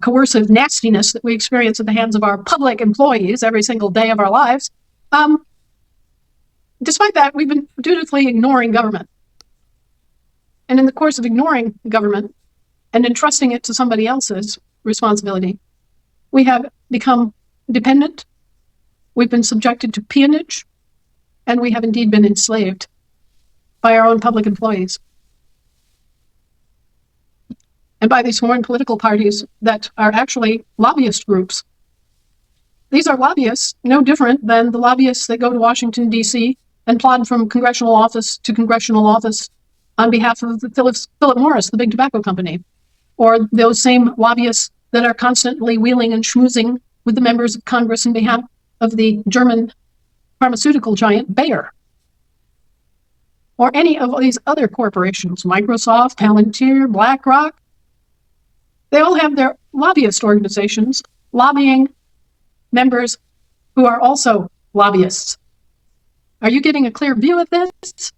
Speaker 1: coercive nastiness that we experience at the hands of our public employees every single day of our lives, despite that, we've been dutifully ignoring government. And in the course of ignoring government and entrusting it to somebody else's responsibility, we have become dependent, we've been subjected to peonage, and we have indeed been enslaved by our own public employees and by these foreign political parties that are actually lobbyist groups. These are lobbyists no different than the lobbyists that go to Washington, D.C. and plod from congressional office to congressional office on behalf of Philip Morris, the big tobacco company, or those same lobbyists that are constantly wheeling and schmoozing with the members of Congress on behalf of the German pharmaceutical giant Bayer, or any of these other corporations, Microsoft, Palantir, BlackRock. They all have their lobbyist organizations lobbying members who are also lobbyists. Are you getting a clear view of this?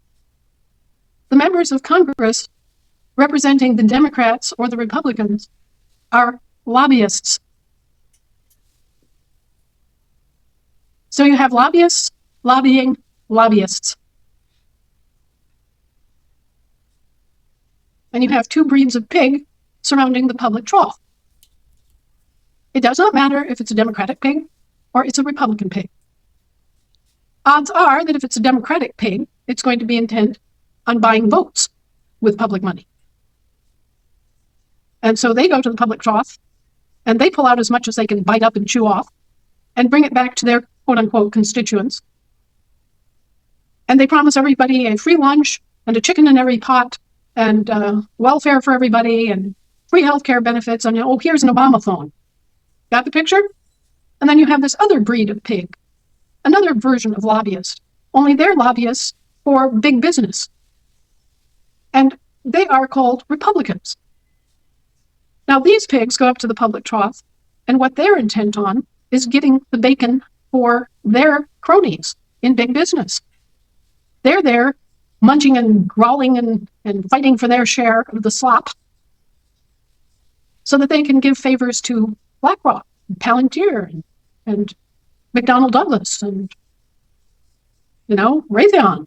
Speaker 1: The members of Congress representing the Democrats or the Republicans are lobbyists. So you have lobbyists lobbying lobbyists. And you have two breeds of pig surrounding the public trough. It does not matter if it's a Democratic pig or it's a Republican pig. Odds are that if it's a Democratic pig, it's going to be intent on buying votes with public money. And so they go to the public trough and they pull out as much as they can bite up and chew off and bring it back to their quote-unquote constituents. And they promise everybody a free lunch and a chicken in every pot and welfare for everybody and free healthcare benefits. And, here's an Obama phone. Got the picture? And then you have this other breed of pig, another version of lobbyist, only they're lobbyists for big business. And they are called Republicans. Now, these pigs go up to the public trough, and what they're intent on is getting the bacon for their cronies in big business. They're there munching and growling and fighting for their share of the slop so that they can give favors to BlackRock, and Palantir, and McDonnell Douglas, and, Raytheon.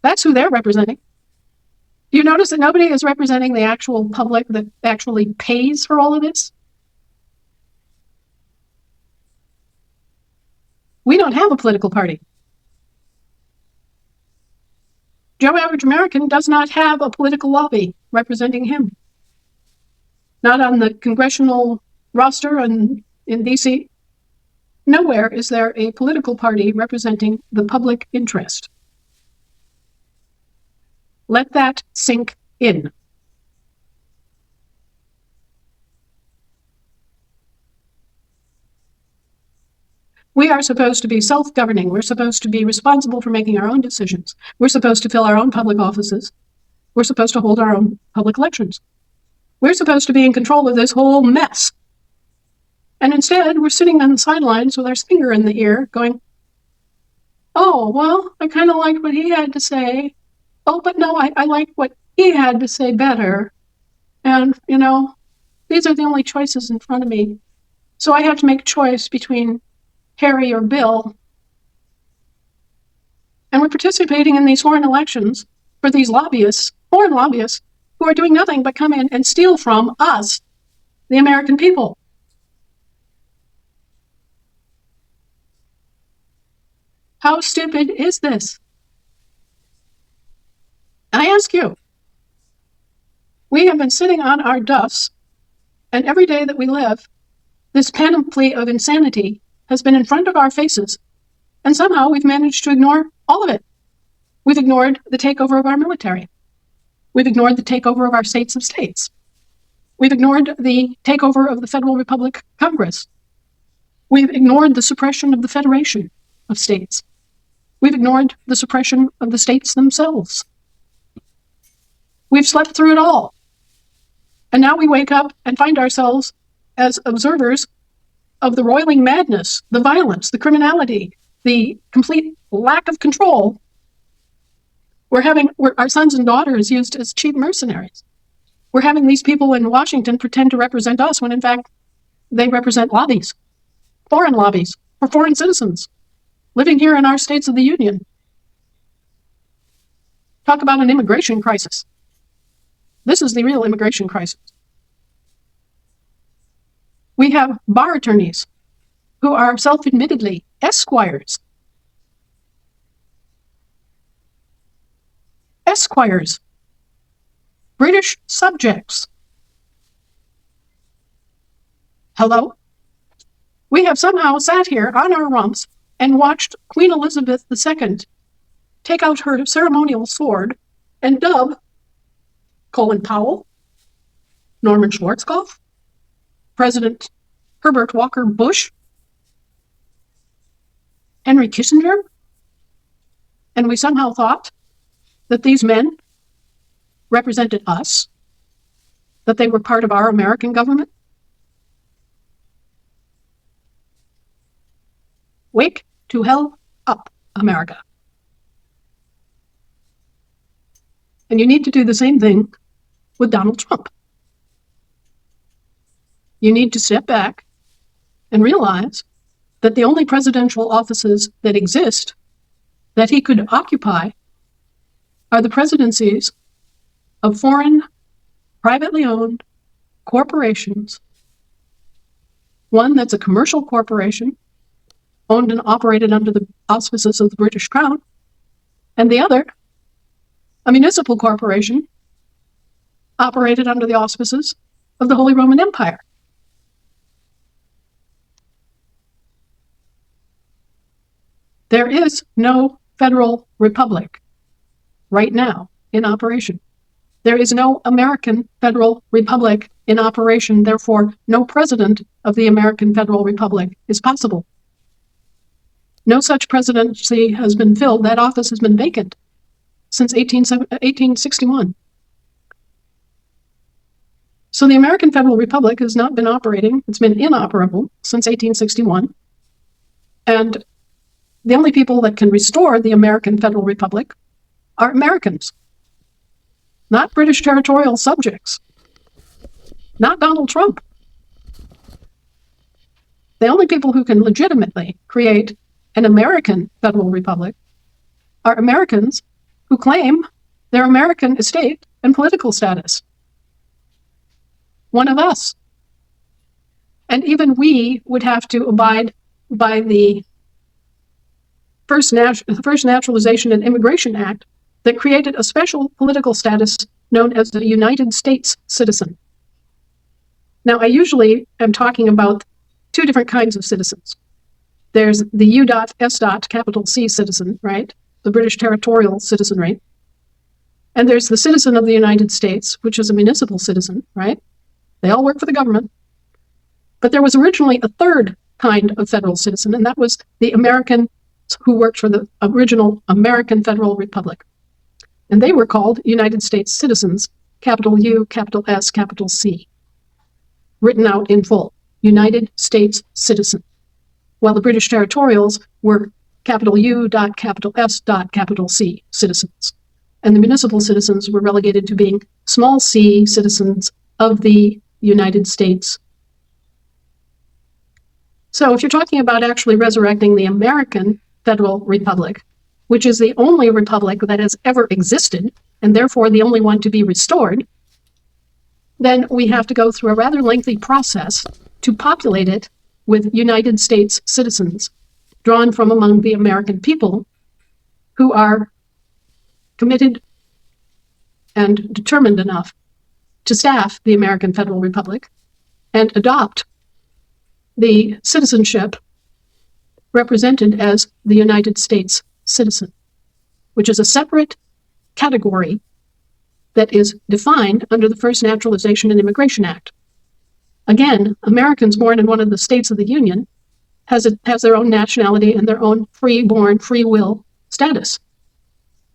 Speaker 1: That's who they're representing. Do you notice that nobody is representing the actual public that actually pays for all of this? We don't have a political party. Joe Average American does not have a political lobby representing him. Not on the congressional roster in D.C. Nowhere is there a political party representing the public interest. Let that sink in. We are supposed to be self-governing. We're supposed to be responsible for making our own decisions. We're supposed to fill our own public offices. We're supposed to hold our own public elections. We're supposed to be in control of this whole mess. And instead, we're sitting on the sidelines with our finger in the ear going, oh, well, I kind of liked what he had to say. Oh, but no, I like what he had to say better. And, these are the only choices in front of me. So I have to make a choice between Harry or Bill. And we're participating in these foreign elections for these lobbyists, foreign lobbyists, who are doing nothing but come in and steal from us, the American people. How stupid is this? And I ask you, we have been sitting on our duffs, and every day that we live, this panoply of insanity has been in front of our faces, and somehow we've managed to ignore all of it. We've ignored the takeover of our military. We've ignored the takeover of our states of states. We've ignored the takeover of the Federal Republic Congress. We've ignored the suppression of the Federation of States. We've ignored the suppression of the states themselves. We've slept through it all. And now we wake up and find ourselves as observers of the roiling madness, the violence, the criminality, the complete lack of control. We're our sons and daughters used as cheap mercenaries. We're having these people in Washington pretend to represent us when in fact they represent lobbies, foreign lobbies for foreign citizens living here in our states of the Union. Talk about an immigration crisis. This is the real immigration crisis. We have bar attorneys who are self-admittedly esquires. Esquires, British subjects. Hello? We have somehow sat here on our rumps and watched Queen Elizabeth II take out her ceremonial sword and dub Colin Powell, Norman Schwarzkopf, President Herbert Walker Bush, Henry Kissinger, and we somehow thought that these men represented us, that they were part of our American government. Wake to hell up, America. And you need to do the same thing with Donald Trump. You need to step back and realize that the only presidential offices that exist that he could occupy are the presidencies of foreign, privately owned corporations. One that's a commercial corporation, owned and operated under the auspices of the British Crown, and the other, a municipal corporation, operated under the auspices of the Holy Roman Empire. There is no federal republic right now in operation. There is no American federal republic in operation. Therefore, no president of the American Federal Republic is possible. No such presidency has been filled. That office has been vacant since 1861. So the American Federal Republic has not been operating. It's been inoperable since 1861. And the only people that can restore the American Federal Republic are Americans, not British territorial subjects, not Donald Trump. The only people who can legitimately create an American Federal Republic are Americans who claim their American estate and political status. One of us. And even we would have to abide by the First Naturalization and Immigration Act that created a special political status known as the United States citizen. Now, I usually am talking about two different kinds of citizens. There's the U.S. capital C citizen, right? The British territorial citizenry. And there's the citizen of the United States, which is a municipal citizen, right? They all work for the government. But there was originally a third kind of federal citizen, and that was the American who worked for the original American Federal Republic. And they were called United States citizens, capital U, capital S, capital C, written out in full, United States citizen. While the British territorials were capital U dot capital S dot capital C citizens. And the municipal citizens were relegated to being small c citizens of the United States. So if you're talking about actually resurrecting the American Federal Republic, which is the only republic that has ever existed, and therefore the only one to be restored, then we have to go through a rather lengthy process to populate it with United States citizens drawn from among the American people who are committed and determined enough to staff the American Federal Republic and adopt the citizenship represented as the United States citizen, which is a separate category that is defined under the First Naturalization and Immigration Act. Again, Americans born in one of the states of the Union has their own nationality and their own free-born, free will status.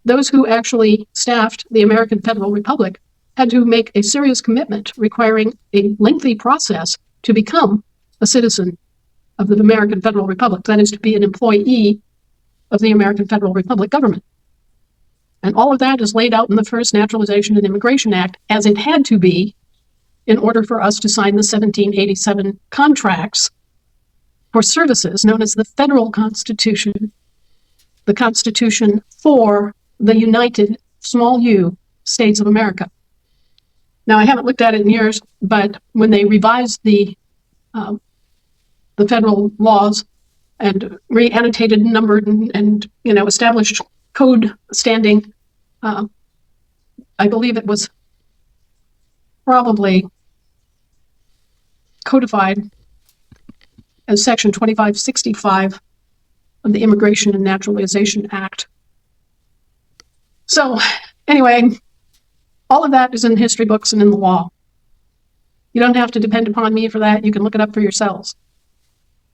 Speaker 1: Those who actually staffed the American Federal Republic had to make a serious commitment requiring a lengthy process to become a citizen of the American Federal Republic, that is, to be an employee of the American Federal Republic government. And all of that is laid out in the First Naturalization and Immigration Act, as it had to be in order for us to sign the 1787 contracts for services known as the Federal Constitution, the Constitution for the United, small u, States of America. Now, I haven't looked at it in years, but when they revised the federal laws and re-annotated, numbered, and established code standing, I believe it was probably codified as Section 2565 of the Immigration and Naturalization Act. So, anyway, all of that is in history books and in the law. You don't have to depend upon me for that. You can look it up for yourselves.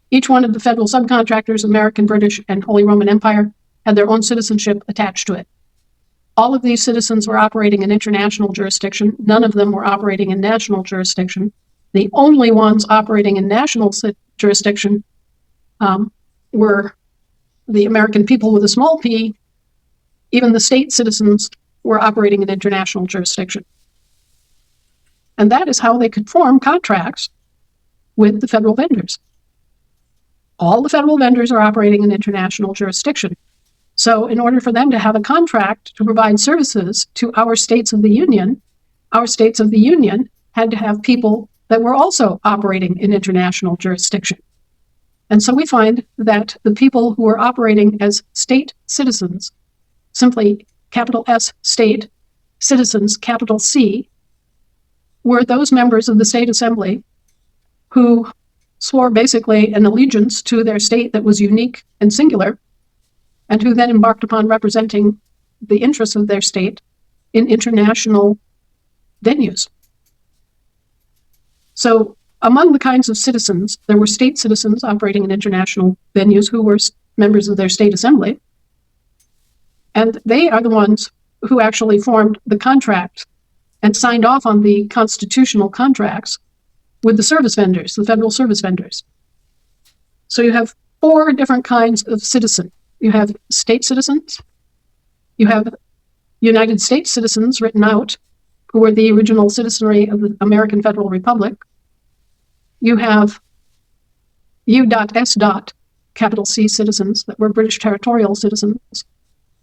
Speaker 1: Each one of the federal subcontractors, American, British, and Holy Roman Empire, had their own citizenship attached to it. All of these citizens were operating in international jurisdiction. None of them were operating in national jurisdiction. The only ones operating in national jurisdiction were the American people with a small p. Even the state citizens were operating in international jurisdiction. And that is how they could form contracts with the federal vendors. All the federal vendors are operating in international jurisdiction. So in order for them to have a contract to provide services to our states of the Union had to have people that were also operating in international jurisdiction. And so we find that the people who are operating as state citizens, simply capital S state, citizens, capital C, were those members of the state assembly who swore basically an allegiance to their state that was unique and singular, and who then embarked upon representing the interests of their state in international venues. So among the kinds of citizens, there were state citizens operating in international venues who were members of their state assembly. And they are the ones who actually formed the contract and signed off on the constitutional contracts with the service vendors, the federal service vendors. So you have 4 different kinds of citizen. You have state citizens, you have United States citizens written out, who were the original citizenry of the American Federal Republic. You have U.S. capital C citizens that were British territorial citizens.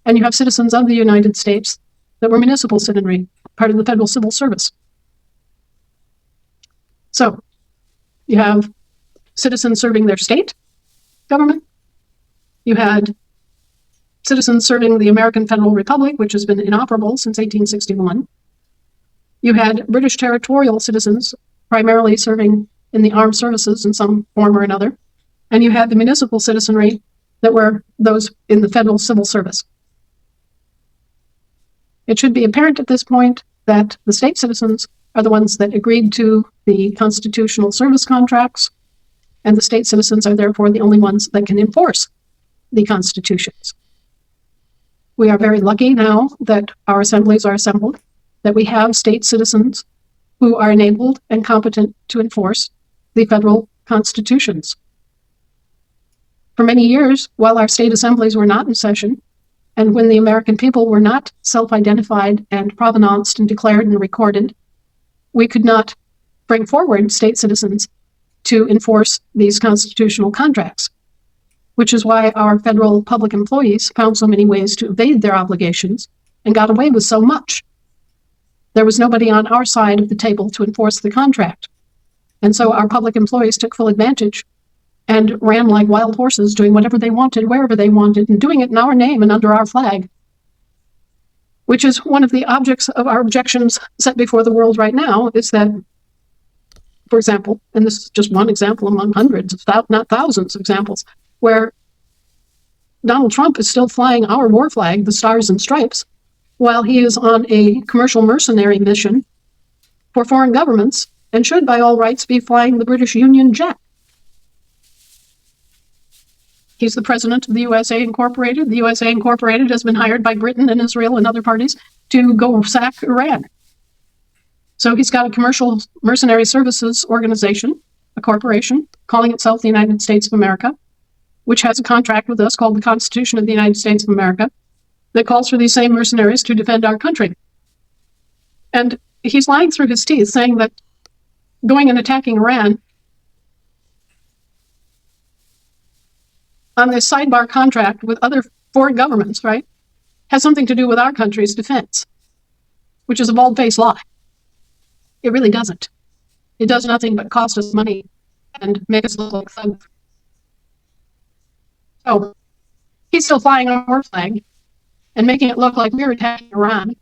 Speaker 1: And you have citizens of the United States that were municipal citizenry, part of the federal civil service. So you have citizens serving their state government. You had citizens serving the American Federal Republic, which has been inoperable since 1861. You had British territorial citizens, primarily serving in the armed services in some form or another. And you had the municipal citizenry that were those in the federal civil service. It should be apparent at this point that the state citizens are the ones that agreed to the constitutional service contracts, and the state citizens are therefore the only ones that can enforce the constitutions. We are very lucky now that our assemblies are assembled, that we have state citizens who are enabled and competent to enforce the federal constitutions. For many years, while our state assemblies were not in session, and when the American people were not self-identified and provenanced and declared and recorded, we could not bring forward state citizens to enforce these constitutional contracts, which is why our federal public employees found so many ways to evade their obligations and got away with so much. There was nobody on our side of the table to enforce the contract. And so our public employees took full advantage and ran like wild horses, doing whatever they wanted, wherever they wanted, and doing it in our name and under our flag. which is one of the objects of our objections set before the world right now, is that, for example, and this is just one example among hundreds, not thousands of examples, where Donald Trump is still flying our war flag, the Stars and Stripes, while he is on a commercial mercenary mission for foreign governments and should, by all rights, be flying the British Union Jack. He's the president of the USA Incorporated. The USA Incorporated has been hired by Britain and Israel and other parties to go sack Iran. So he's got a commercial mercenary services organization, a corporation, calling itself the United States of America, which has a contract with us called the Constitution of the United States of America that calls for these same mercenaries to defend our country. And he's lying through his teeth saying that going and attacking Iran on this sidebar contract with other foreign governments, right, has something to do with our country's defense, which is a bald-faced lie. It really doesn't. It does nothing but cost us money and make us look like thugs. So he's still flying our flag and making it look like we're attacking Iran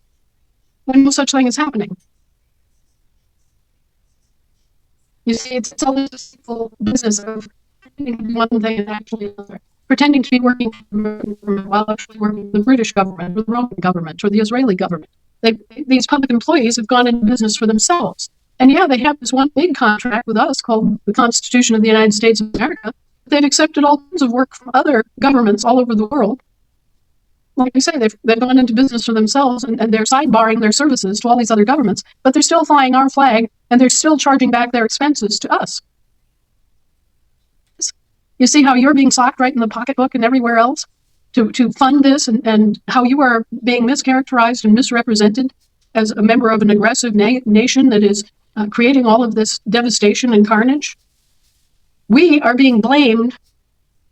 Speaker 1: when no such thing is happening. You see, it's all this deceitful business of pretending to be one thing and actually another. Pretending to be working for the American government while actually working for the British government or the Roman government or the Israeli government. These public employees have gone into business for themselves. And yeah, they have this one big contract with us called the Constitution of the United States of America. They've accepted all kinds of work from other governments all over the world. Like I say, they've gone into business for themselves and they're sidebarring their services to all these other governments, but they're still flying our flag and they're still charging back their expenses to us. You see how you're being socked right in the pocketbook and everywhere else to fund this, and how you are being mischaracterized and misrepresented as a member of an aggressive nation that is creating all of this devastation and carnage? We are being blamed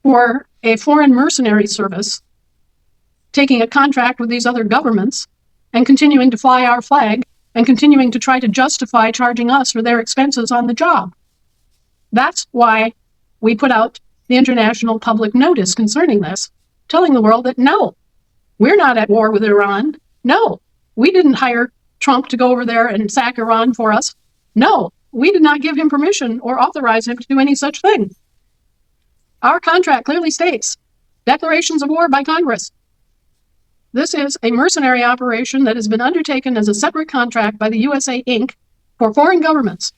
Speaker 1: for a foreign mercenary service taking a contract with these other governments and continuing to fly our flag and continuing to try to justify charging us for their expenses on the job. That's why we put out the international public notice concerning this, telling the world that no, we're not at war with Iran. No, we didn't hire Trump to go over there and sack Iran for us. No, we did not give him permission or authorize him to do any such thing. Our contract clearly states declarations of war by Congress. This is a mercenary operation that has been undertaken as a separate contract by the USA Inc. for foreign governments.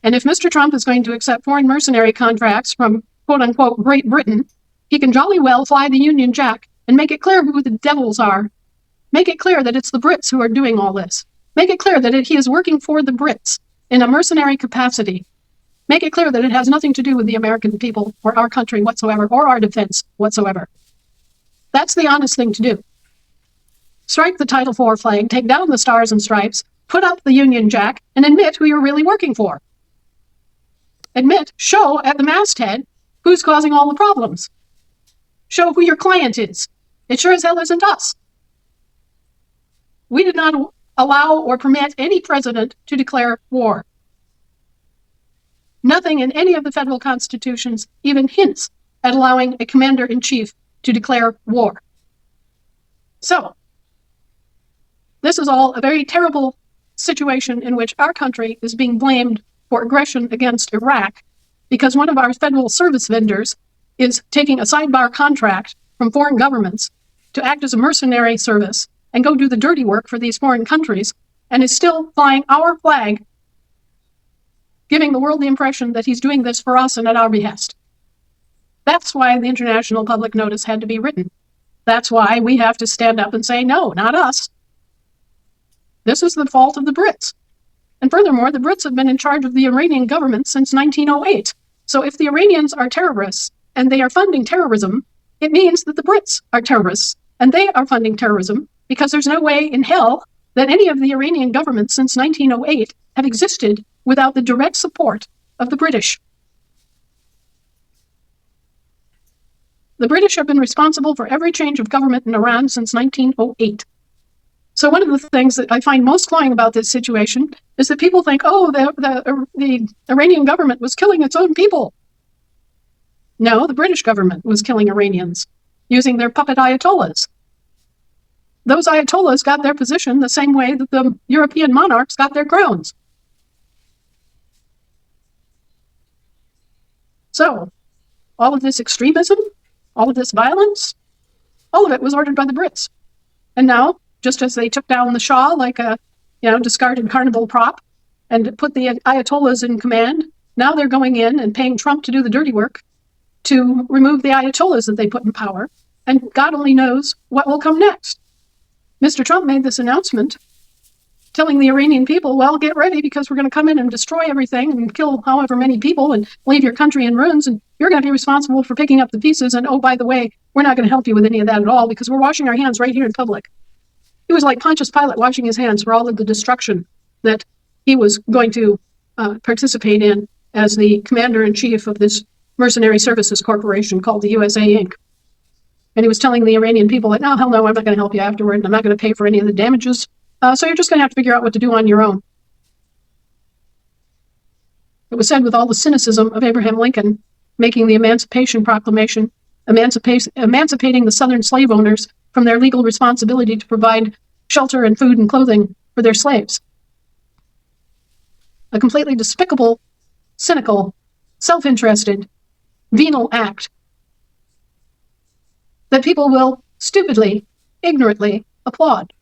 Speaker 1: And if Mr. Trump is going to accept foreign mercenary contracts from quote-unquote Great Britain, he can jolly well fly the Union Jack and make it clear who the devils are. Make it clear that it's the Brits who are doing all this. Make it clear that he is working for the Brits in a mercenary capacity. Make it clear that it has nothing to do with the American people or our country whatsoever, or our defense whatsoever. That's the honest thing to do. Strike the Title IV flag, take down the Stars and Stripes, put up the Union Jack, and admit who you're really working for. Admit, show at the masthead who's causing all the problems. Show who your client is. It sure as hell isn't us. We did not allow or permit any president to declare war. Nothing in any of the federal constitutions even hints at allowing a commander-in-chief to declare war. So, this is all a very terrible situation in which our country is being blamed for aggression against Iraq because one of our federal service vendors is taking a sidebar contract from foreign governments to act as a mercenary service and go do the dirty work for these foreign countries, and is still flying our flag, giving the world the impression that he's doing this for us and at our behest. That's why the international public notice had to be written. That's why we have to stand up and say, no, not us. This is the fault of the Brits. And furthermore, the Brits have been in charge of the Iranian government since 1908. So if the Iranians are terrorists and they are funding terrorism, it means that the Brits are terrorists and they are funding terrorism, because there's no way in hell that any of the Iranian governments since 1908 have existed without the direct support of the British. The British have been responsible for every change of government in Iran since 1908. So one of the things that I find most cloying about this situation is that people think, oh, the Iranian government was killing its own people. No, the British government was killing Iranians using their puppet ayatollahs. those Ayatollahs got their position the same way that the European monarchs got their crowns. So, all of this extremism, all of this violence, all of it was ordered by the Brits. And now, just as they took down the Shah like a discarded carnival prop and put the Ayatollahs in command, now they're going in and paying Trump to do the dirty work to remove the Ayatollahs that they put in power. And God only knows what will come next. Mr. Trump made this announcement telling the Iranian people, well, get ready because we're going to come in and destroy everything and kill however many people and leave your country in ruins. And you're going to be responsible for picking up the pieces. And oh, by the way, we're not going to help you with any of that at all because we're washing our hands right here in public. He was like Pontius Pilate washing his hands for all of the destruction that he was going to participate in as the commander-in-chief of this mercenary services corporation called the USA Inc. And he was telling the Iranian people that, no, hell no, I'm not going to help you afterward, and I'm not going to pay for any of the damages. So you're just going to have to figure out what to do on your own. It was said with all the cynicism of Abraham Lincoln making the Emancipation Proclamation, emancipating the Southern slave owners from their legal responsibility to provide shelter and food and clothing for their slaves. A completely despicable, cynical, self-interested, venal act that people will stupidly, ignorantly applaud.